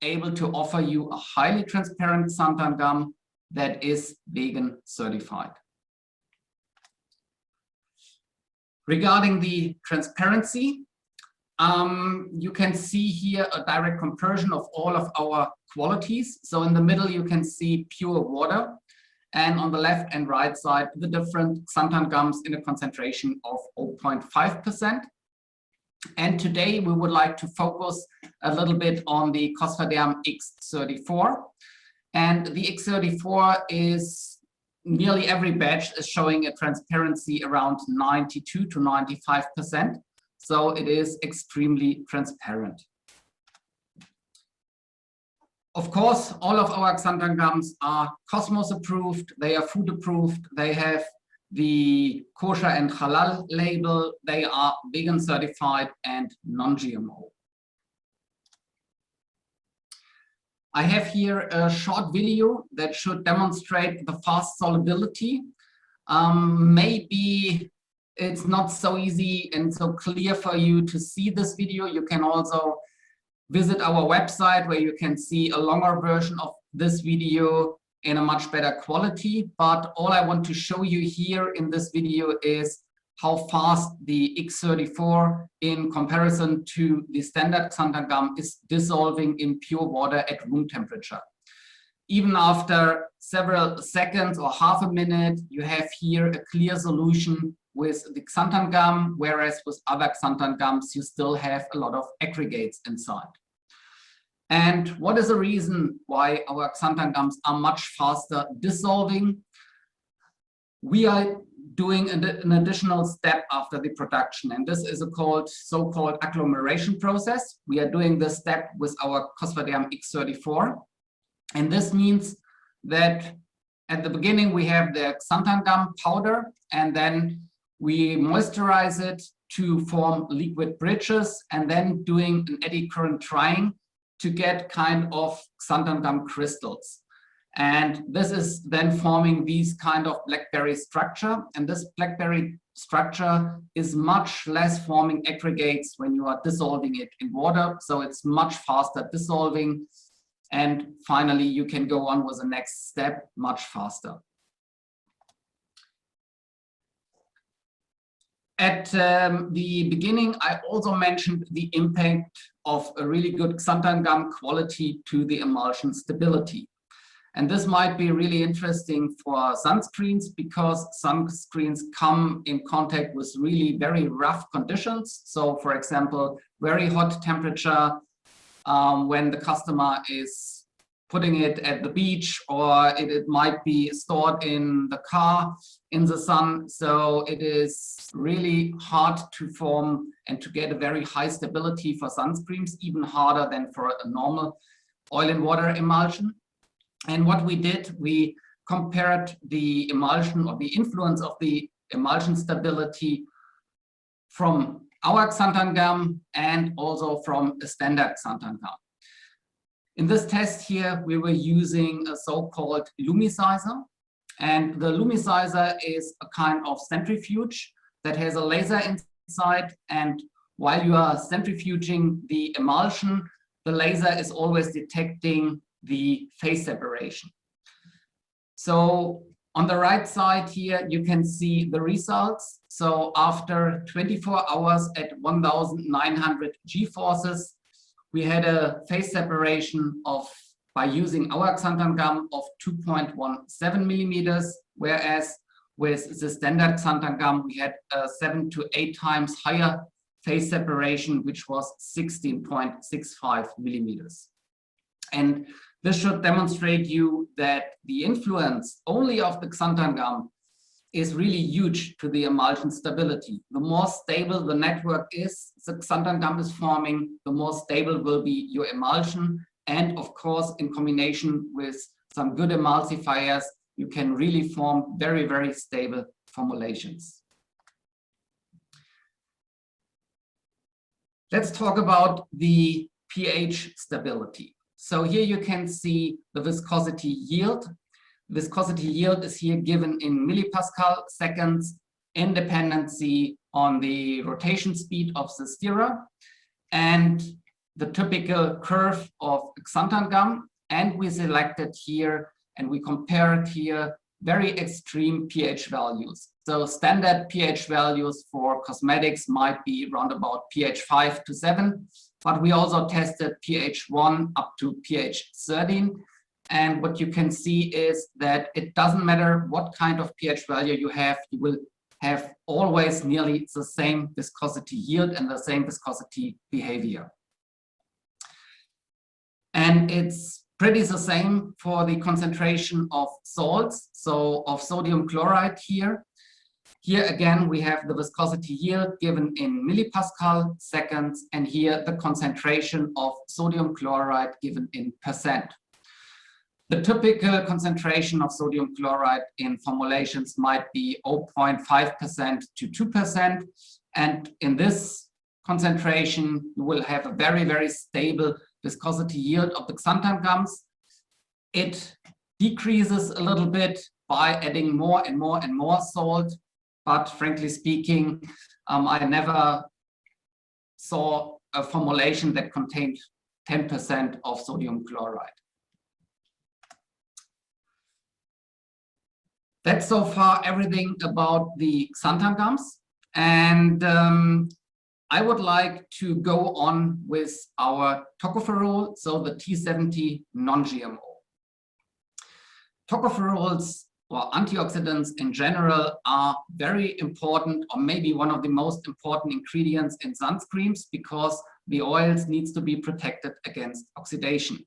able to offer you a highly transparent xanthan gum that is vegan certified. Regarding the transparency, you can see here a direct comparison of all of our qualities. So in the middle, you can see pure water, and on the left and right side, the different xanthan gums in a concentration of 0.5%. And today we would like to focus a little bit on the Cosfadiam X34. And the X34 is nearly every batch is showing a transparency around 92 to 95%. So it is extremely transparent. Of course, all of our xanthan gums are Cosmos approved, they are food approved, they have the kosher and halal label, they are vegan certified and non-GMO. I have here a short video that should demonstrate the fast solubility. Maybe it's not so easy and so clear for you to see this video. You can also visit our website where you can see a longer version of this video in a much better quality. But all I want to show you here in this video is how fast the X34 in comparison to the standard xanthan gum is dissolving in pure water at room temperature. Even after several seconds or half a minute, you have here a clear solution with the xanthan gum, whereas with other xanthan gums, you still have a lot of aggregates inside. And what is the reason why our xanthan gums are much faster dissolving? We are doing an additional step after the production, and this is a so-called agglomeration process. We are doing this step with our Cosvadium X34, and this means that at the beginning we have the xanthan gum powder, and then we moisturize it to form liquid bridges, and then doing an eddy current drying to get kind of xanthan gum crystals. And this is then forming these kind of blackberry structure. And this blackberry structure is much less forming aggregates when you are dissolving it in water. So it's much faster dissolving. And finally, you can go on with the next step much faster. At the beginning, I also mentioned the impact of a really good xanthan gum quality to the emulsion stability. And this might be really interesting for sunscreens, because sunscreens come in contact with really very rough conditions. So for example, very hot temperature when the customer is putting it at the beach, or it might be stored in the car in the sun. So it is really hard to form and to get a very high stability for sunscreens, even harder than for a normal oil and water emulsion. And what we did, we compared the emulsion, or the influence of the emulsion stability from our xanthan gum and also from a standard xanthan gum. In this test here, we were using a so-called lumicizer. And the lumicizer is a kind of centrifuge that has a laser inside. And while you are centrifuging the emulsion, the laser is always detecting the phase separation. So on the right side here, you can see the results. So after 24 hours at 1,900 G-forces, we had a phase separation of, by using our xanthan gum, of 2.17 millimeters, whereas with the standard xanthan gum, we had a 7 to 8 times higher phase separation, which was 16.65 millimeters. And this should demonstrate you that the influence only of the xanthan gum is really huge to the emulsion stability. The more stable the network is, the xanthan gum is forming, the more stable will be your emulsion. And of course, in combination with some good emulsifiers, you can really form very, very stable formulations. Let's talk about the pH stability. So here you can see the viscosity yield. Viscosity yield is here given in millipascal seconds in dependency on the rotation speed of the stirrer and the typical curve of xanthan gum. And we selected here and we compared here very extreme pH values. So standard pH values for cosmetics might be around about pH 5 to 7. But we also tested pH 1 up to pH 13. And what you can see is that it doesn't matter what kind of pH value you will have always nearly the same viscosity yield and the same viscosity behavior. And it's pretty the same for the concentration of salts, so of sodium chloride here. Here again, we have the viscosity yield given in millipascal seconds, and here the concentration of sodium chloride given in percent. The typical concentration of sodium chloride in formulations might be 0.5% to 2%. And in this concentration, you will have a very, very stable viscosity yield of the xanthan gums. It decreases a little bit by adding more and more and more salt. But frankly speaking, I never saw a formulation that contained 10% of sodium chloride. That's so far everything about the xanthan gums. And I would like to go on with our tocopherol, so the T70 non-GMO. Tocopherols or antioxidants in general are very important, or maybe one of the most important ingredients in sunscreens, because the oils needs to be protected against oxidation.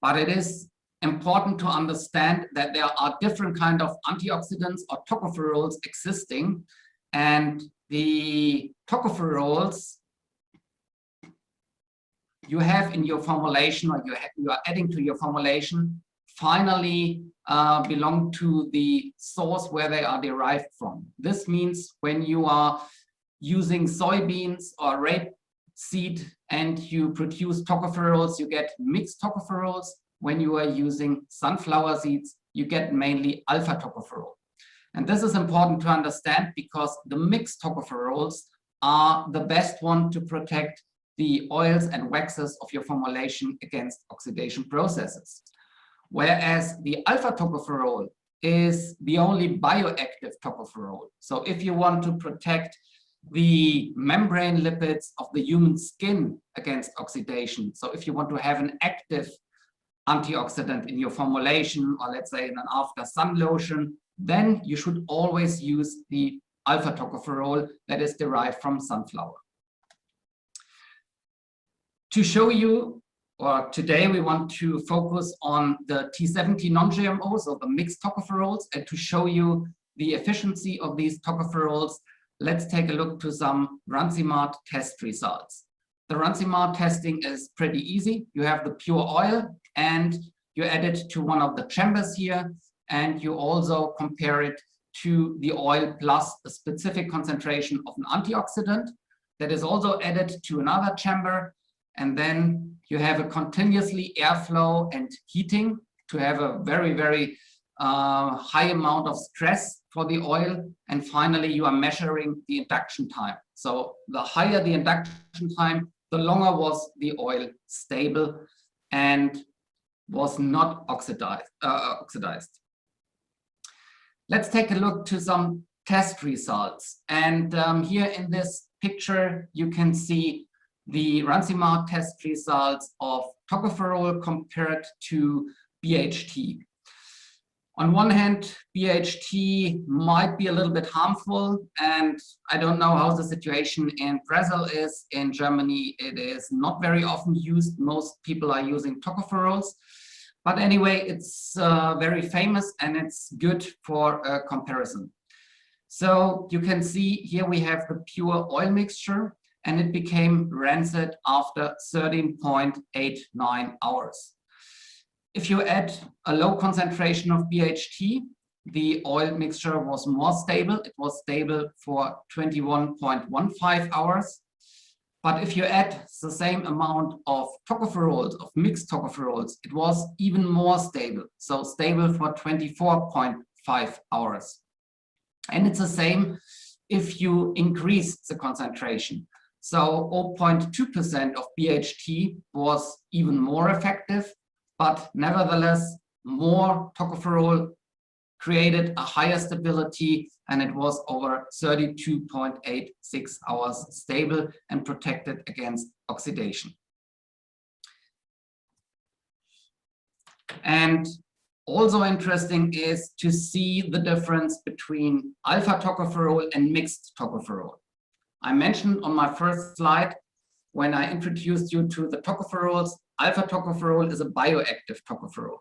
But it is important to understand that there are different kind of antioxidants or tocopherols existing, and the tocopherols you have in your formulation, or you are adding to your formulation, finally belong to the source where they are derived from. This means when you are using soybeans or rapeseed and you produce tocopherols, you get mixed tocopherols. When you are using sunflower seeds, you get mainly alpha tocopherol. And this is important to understand because the mixed tocopherols are the best one to protect the oils and waxes of your formulation against oxidation processes. Whereas the alpha tocopherol is the only bioactive tocopherol. So if you want to protect the membrane lipids of the human skin against oxidation, so if you want to have an active antioxidant in your formulation, or let's say in an after sun lotion, then you should always use the alpha tocopherol that is derived from sunflower. To show you, or today we want to focus on the T70 non-GMOs, or the mixed tocopherols, and to show you the efficiency of these tocopherols, let's take a look to some Rancimart test results. The Rancimart testing is pretty easy. You have the pure oil and you add it to one of the chambers here, and you also compare it to the oil plus a specific concentration of an antioxidant that is also added to another chamber. And then you have a continuously airflow and heating to have a very, very high amount of stress for the oil. And finally, you are measuring the induction time. So the higher the induction time, the longer was the oil stable and was not oxidized. Let's take a look to some test results. And here in this picture, you can see the Rancimart test results of tocopherol compared to BHT. On one hand, BHT might be a little bit harmful, and I don't know how the situation in Brazil is. In Germany, it is not very often used. Most people are using tocopherols. But anyway, it's very famous and it's good for a comparison. So you can see here we have the pure oil mixture, and it became rancid after 13.89 hours. If you add a low concentration of BHT, the oil mixture was more stable. It was stable for 21.15 hours. But if you add the same amount of tocopherols, of mixed tocopherols, it was even more stable. So stable for 24.5 hours. And it's the same if you increase the concentration. So 0.2% of BHT was even more effective, but nevertheless, more tocopherol created a higher stability, and it was over 32.86 hours stable and protected against oxidation. And also interesting is to see the difference between alpha tocopherol and mixed tocopherol. I mentioned on my first slide, when I introduced you to the tocopherols, alpha tocopherol is a bioactive tocopherol.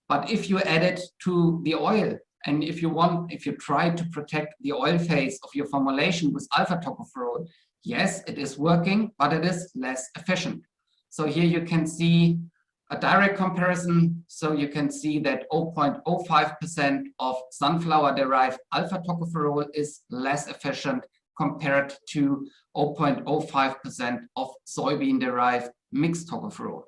But if you add it to the oil, and if you try to protect the oil phase of your formulation with alpha tocopherol, yes, it is working, but it is less efficient. So here you can see a direct comparison. So you can see that 0.05% of sunflower-derived alpha tocopherol is less efficient compared to 0.05% of soybean-derived mixed tocopherol.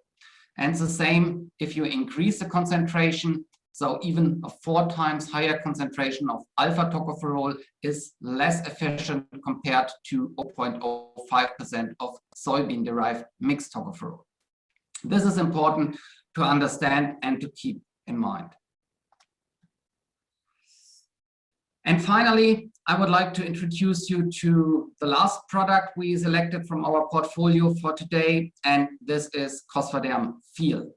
And the same if you increase the concentration, so even a 4 times higher concentration of alpha tocopherol is less efficient compared to 0.05% of soybean-derived mixed tocopherol. This is important to understand and to keep in mind. And finally, I would like to introduce you to the last product we selected from our portfolio for today, and this is Cosvaderm Feel.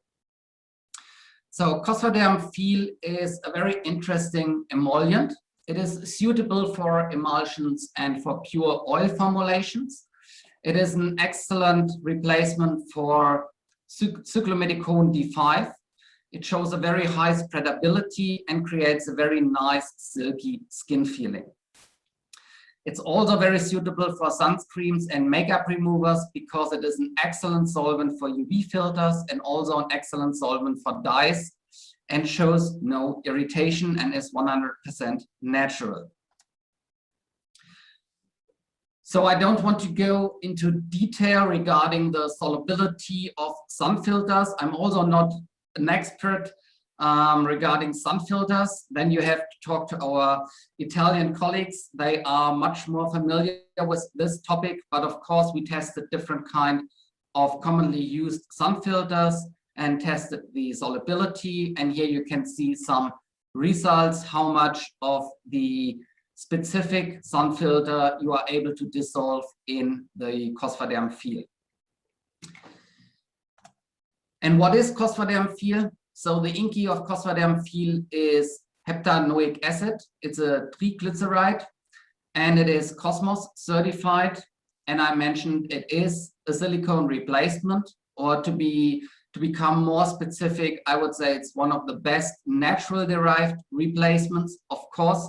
So Cosvaderm Feel is a very interesting emollient. It is suitable for emulsions and for pure oil formulations. It is an excellent replacement for cyclomethicone D5. It shows a very high spreadability and creates a very nice silky skin feeling. It's also very suitable for sunscreens and makeup removers because it is an excellent solvent for UV filters and also an excellent solvent for dyes and shows no irritation and is 100% natural. So I don't want to go into detail regarding the solubility of sun filters. I'm also not an expert regarding sun filters. Then you have to talk to our Italian colleagues. They are much more familiar with this topic, but of course we tested different kind of commonly used sun filters and tested the solubility. And here you can see some results, how much of the specific sun filter you are able to dissolve in the Cosvaderm Feel. And what is Cosvaderm Feel? So the INCI of Cosvaderm Feel is heptanoic acid. It's a triglyceride and it is Cosmos certified. And I mentioned it is a silicone replacement, or to become more specific, I would say it's one of the best natural derived replacements. Of course,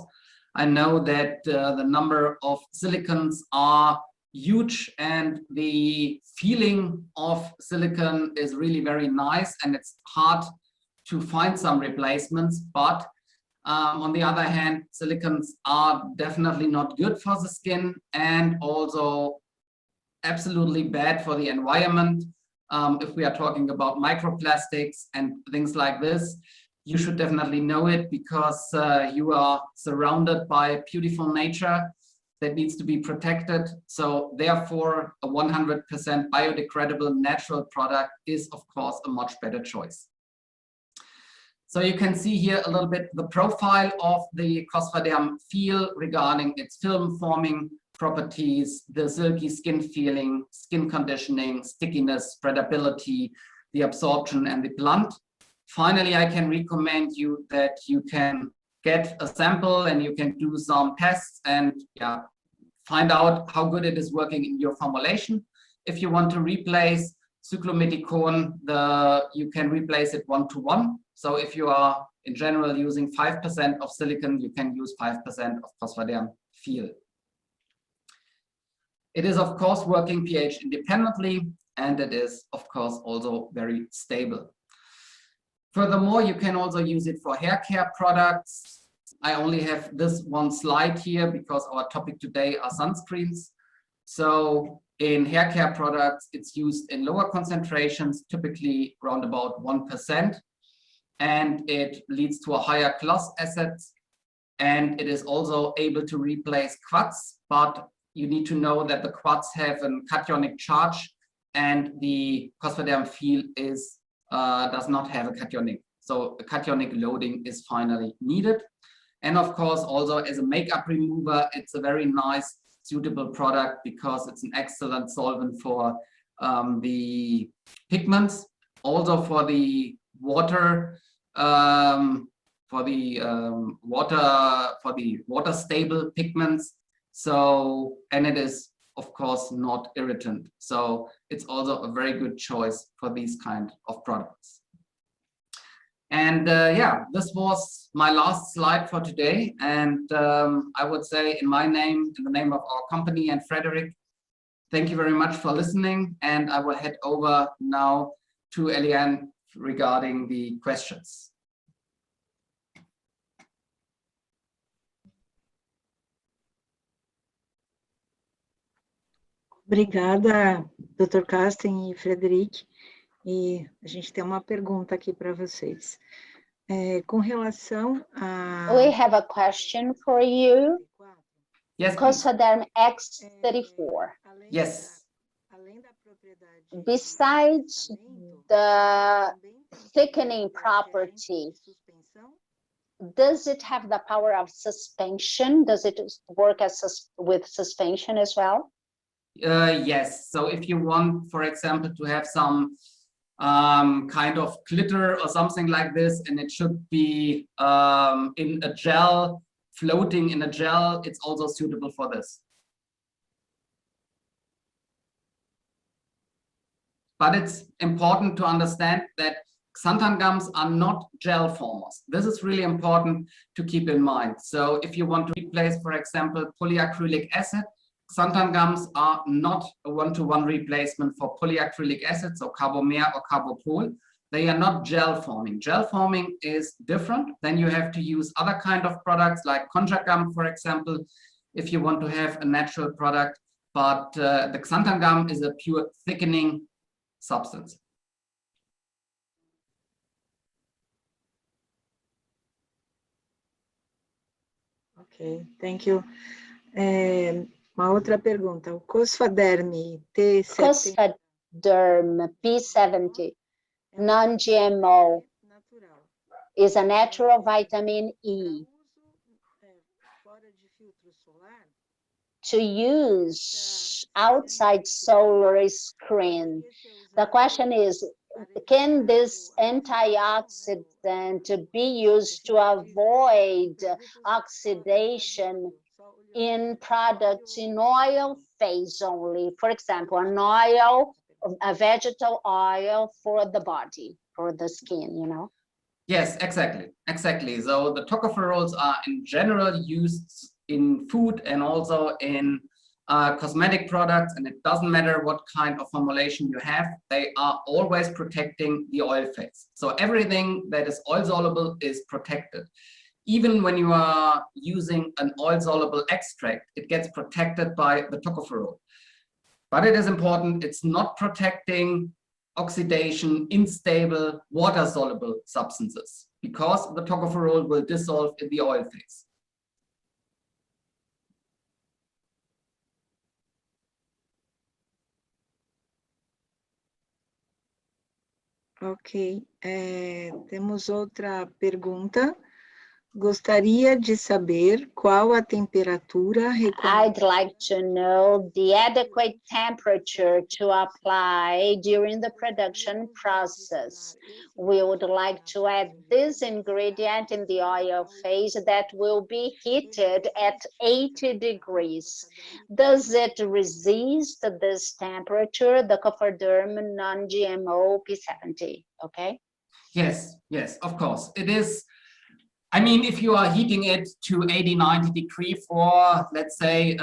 I know that the number of silicons are huge and the feeling of silicon is really very nice and it's hard to find some replacements, but on the other hand, silicons are definitely not good for the skin and also absolutely bad for the environment. If we are talking about microplastics and things like this, you should definitely know it because you are surrounded by beautiful nature that needs to be protected. So therefore, a 100% biodegradable natural product is, of course, a much better choice. So you can see here a little bit the profile of the Cosvaderm Feel regarding its film forming properties, the silky skin feeling, skin conditioning, stickiness, spreadability, the absorption, and the blunt. Finally, I can recommend you that you can get a sample and you can do some tests and find out how good it is working in your formulation. If you want to replace cyclomethicone, you can replace it 1-to-1. So if you are in general using 5% of silicon, you can use 5% of Cosvaderm Feel. It is of course working pH independently, and it is of course also very stable. Furthermore, you can also use it for hair care products. I only have this one slide here because our topic today are sunscreens. So in hair care products, it's used in lower concentrations, typically around about 1%. And it leads to a higher gloss acid. And it is also able to replace quartz, but you need to know that the quartz have a cationic charge and the Cosvaderm Feel does not have a cationic. So a cationic loading is finally needed. And of course, also as a makeup remover, it's a very nice, suitable product because it's an excellent solvent for the pigments, also for the water, water stable pigments. So, and it is of course not irritant. So it's also a very good choice for these kind of products. And this was my last slide for today. And I would say in my name, in the name of our company and Frederick, thank you very much for listening. And I will head over now to Eliane regarding the questions. Obrigada, Dr. Carsten e Frederic. E a gente tem uma pergunta aqui para vocês. Com relação a... We have a question for you. Yes, Cosvaderm X34. yes. Besides the thickening property, does it have the power of suspension? Does it work with suspension as well? Yes. So if you want, for example, to have some kind of glitter or something like this, and it should be in a gel, floating in a gel. It's also suitable for this. But it's important to understand that xanthan gums are not gel formers. This is really important to keep in mind. So if you want to replace, for example, polyacrylic acid, xanthan gums are not a one-to-one replacement for polyacrylic acid, so carbomer or carbopol. They are not gel forming. Gel forming is different. Then you have to use other kind of products like konjac gum, for example, if you want to have a natural product. But the xanthan gum is a pure thickening substance. Ok, thank you. Uma outra pergunta, o Cosfaderm T70... Cosfaderm P70, non-GMO, is a natural vitamin E. To use outside solar screen. The question is, can this antioxidant be used to avoid oxidation in products in oil phase only? For example, an oil, a vegetable oil for the body, for the skin, you know? Yes, exactly. So the tocopherols are in general used in food and also in cosmetic products, and it doesn't matter what kind of formulation you have, they are always protecting the oil phase. So everything that is oil soluble is protected. Even when you are using an oil soluble extract, it gets protected by the tocopherol. But it is important, it's not protecting oxidation in stable water soluble substances, because the tocopherol will dissolve in the oil phase. Ok, temos outra pergunta. Gostaria de saber qual a temperatura recomendada. I'd like to know the adequate temperature to apply during the production process. We would like to add this ingredient in the oil phase that will be heated at 80 degrees. Does it resist this temperature, the Cosfaderm non-GMO P70? Okay. Yes, of course. It is. I mean, if you are heating it to 80, 90 degrees for, let's say,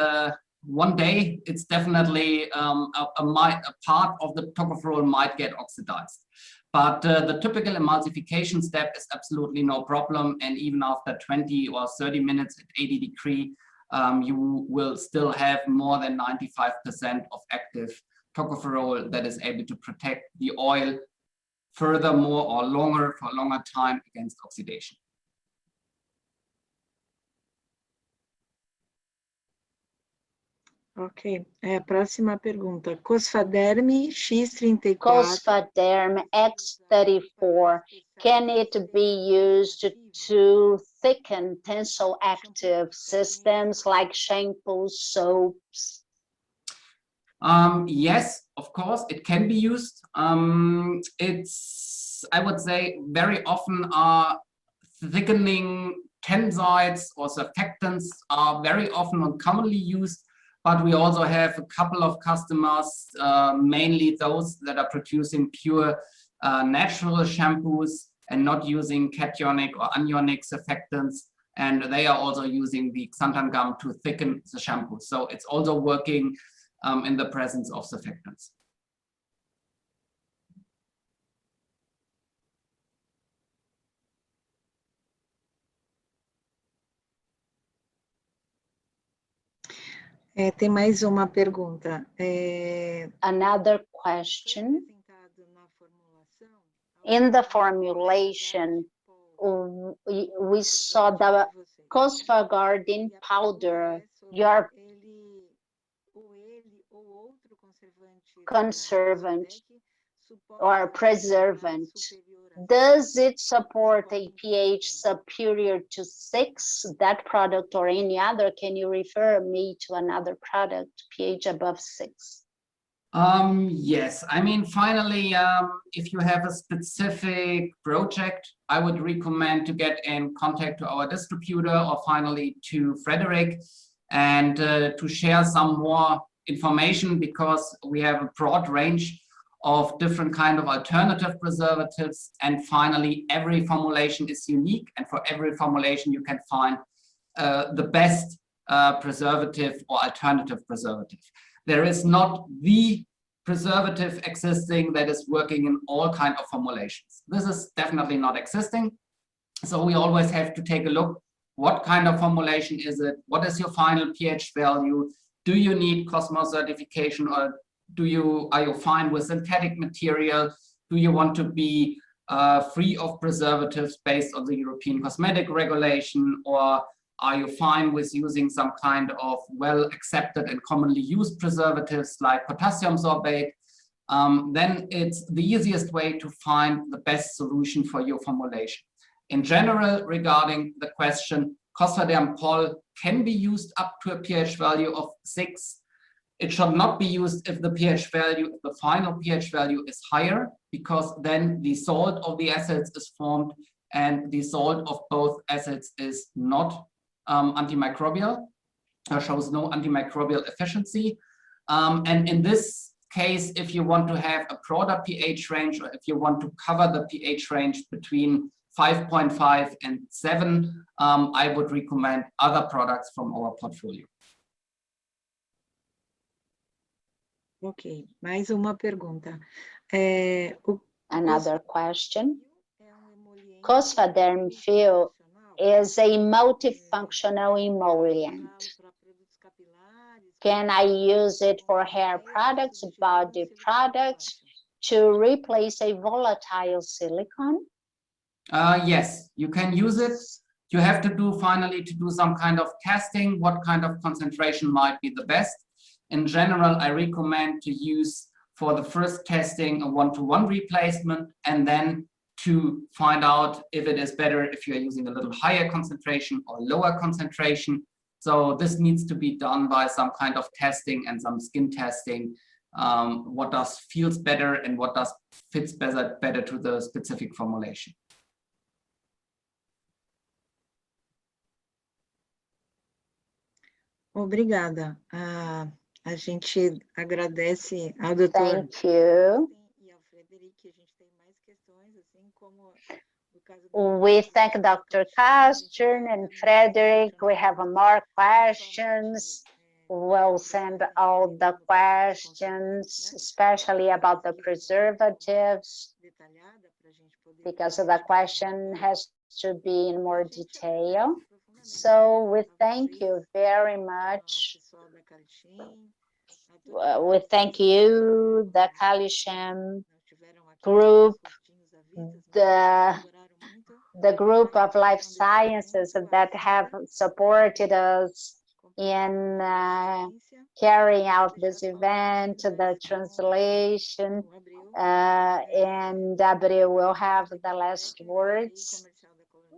1 day, it's definitely a part of the tocopherol might get oxidized. But the typical emulsification step is absolutely no problem. And even after 20 or 30 minutes at 80 degrees, you will still have more than 95% of active tocopherol that is able to protect the oil furthermore or longer for a longer time against oxidation. Ok, próxima pergunta. Cosfaderm X34. Cosfaderm X34, can it be used to thicken tensile active systems like shampoos, soaps? Yes, of course, it can be used. It's, I would say, very often thickening tensides or surfactants are very often and commonly used, but we also have a couple of customers, mainly those that are producing pure natural shampoos and not using cationic or anionic surfactants, and they are also using the xanthan gum to thicken the shampoo. So it's also working in the presence of surfactants. Tem mais uma pergunta. Another question. In the formulation, we saw the Cosfagarden powder, your conservant or preservant. Does it support a pH superior to 6, that product or any other? Can you refer me to another product, pH above 6? Yes, I mean, finally, if you have a specific project, I would recommend to get in contact to our distributor or finally to Frederick and to share some more information, because we have a broad range of different kind of alternative preservatives. And finally, every formulation is unique, and for every formulation you can find the best preservative or alternative preservative. There is not the preservative existing that is working in all kinds of formulations. This is definitely not existing. So we always have to take a look, what kind of formulation is it? What is your final pH value? Do you need COSMOS certification, or are you fine with synthetic material? Do you want to be free of preservatives based on the European cosmetic regulation, or are you fine with using some kind of well-accepted and commonly used preservatives like potassium sorbate? Then it's the easiest way to find the best solution for your formulation. In general, regarding the question, Cosvaderm Pol can be used up to a pH value of 6. It should not be used if the pH value, the final pH value is higher, because then the salt of the acids is formed, and the salt of both acids is not antimicrobial, shows no antimicrobial efficiency. And in this case, if you want to have a broader pH range, or if you want to cover the pH range between 5.5 and 7, I would recommend other products from our portfolio. Ok, mais uma pergunta. Another question. Cosvaderm Fill is a multifunctional emollient. Can I use it for hair products, body products, to replace a volatile silicone? Yes, you can use it. You have to do some kind of testing, what kind of concentration might be the best. In general, I recommend to use for the first testing a 1-to-1 replacement, and then to find out if it is better if you are using a little higher concentration or lower concentration. So this needs to be done by some kind of testing and some skin testing. What feels better and what fits better to the specific formulation. Obrigada. A gente agradece ao Dr. Thank you. E ao Frederic. A gente tem mais questões, assim como no caso We thank Dr. Carsten and Frederick. We have more questions. We'll send all the questions, especially about the preservatives, because the question has to be in more detail. So we thank you very much. We thank you, the Calishem group, the group of life sciences that have supported us in carrying out this event, the translation, and Gabriel will have the last words.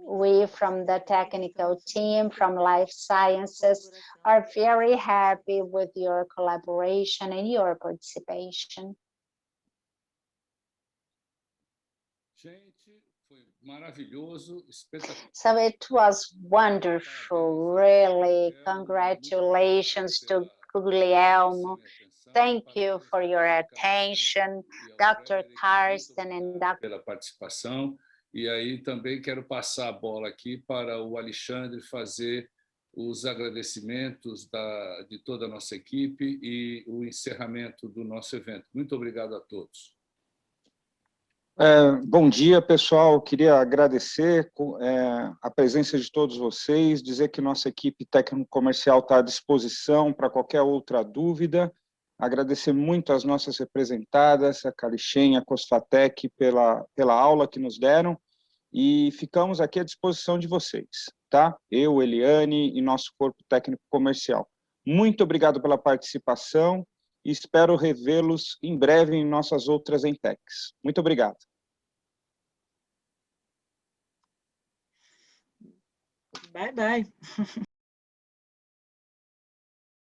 We from the technical team from Life Sciences are very happy with your collaboration and your participation. So it was wonderful, really. Congratulations to Guglielmo. Thank you for your attention, Dr. Carsten and Dr. Pela participação. E aí também quero passar a bola aqui para o Alexandre fazer os agradecimentos de toda a nossa equipe e o encerramento do nosso evento. Muito obrigado a todos. Bom dia, pessoal. Queria agradecer a presença de todos vocês, dizer que nossa equipe técnico-comercial está à disposição para qualquer outra dúvida. Agradecer muito às nossas representadas, a Calishem, a Cosfatec, pela aula que nos deram, e ficamos aqui à disposição de vocês, tá? Eu, Eliane e nosso corpo técnico-comercial. Muito obrigado pela participação e espero revê-los em breve em nossas outras Entecs. Muito obrigado. Bye, bye.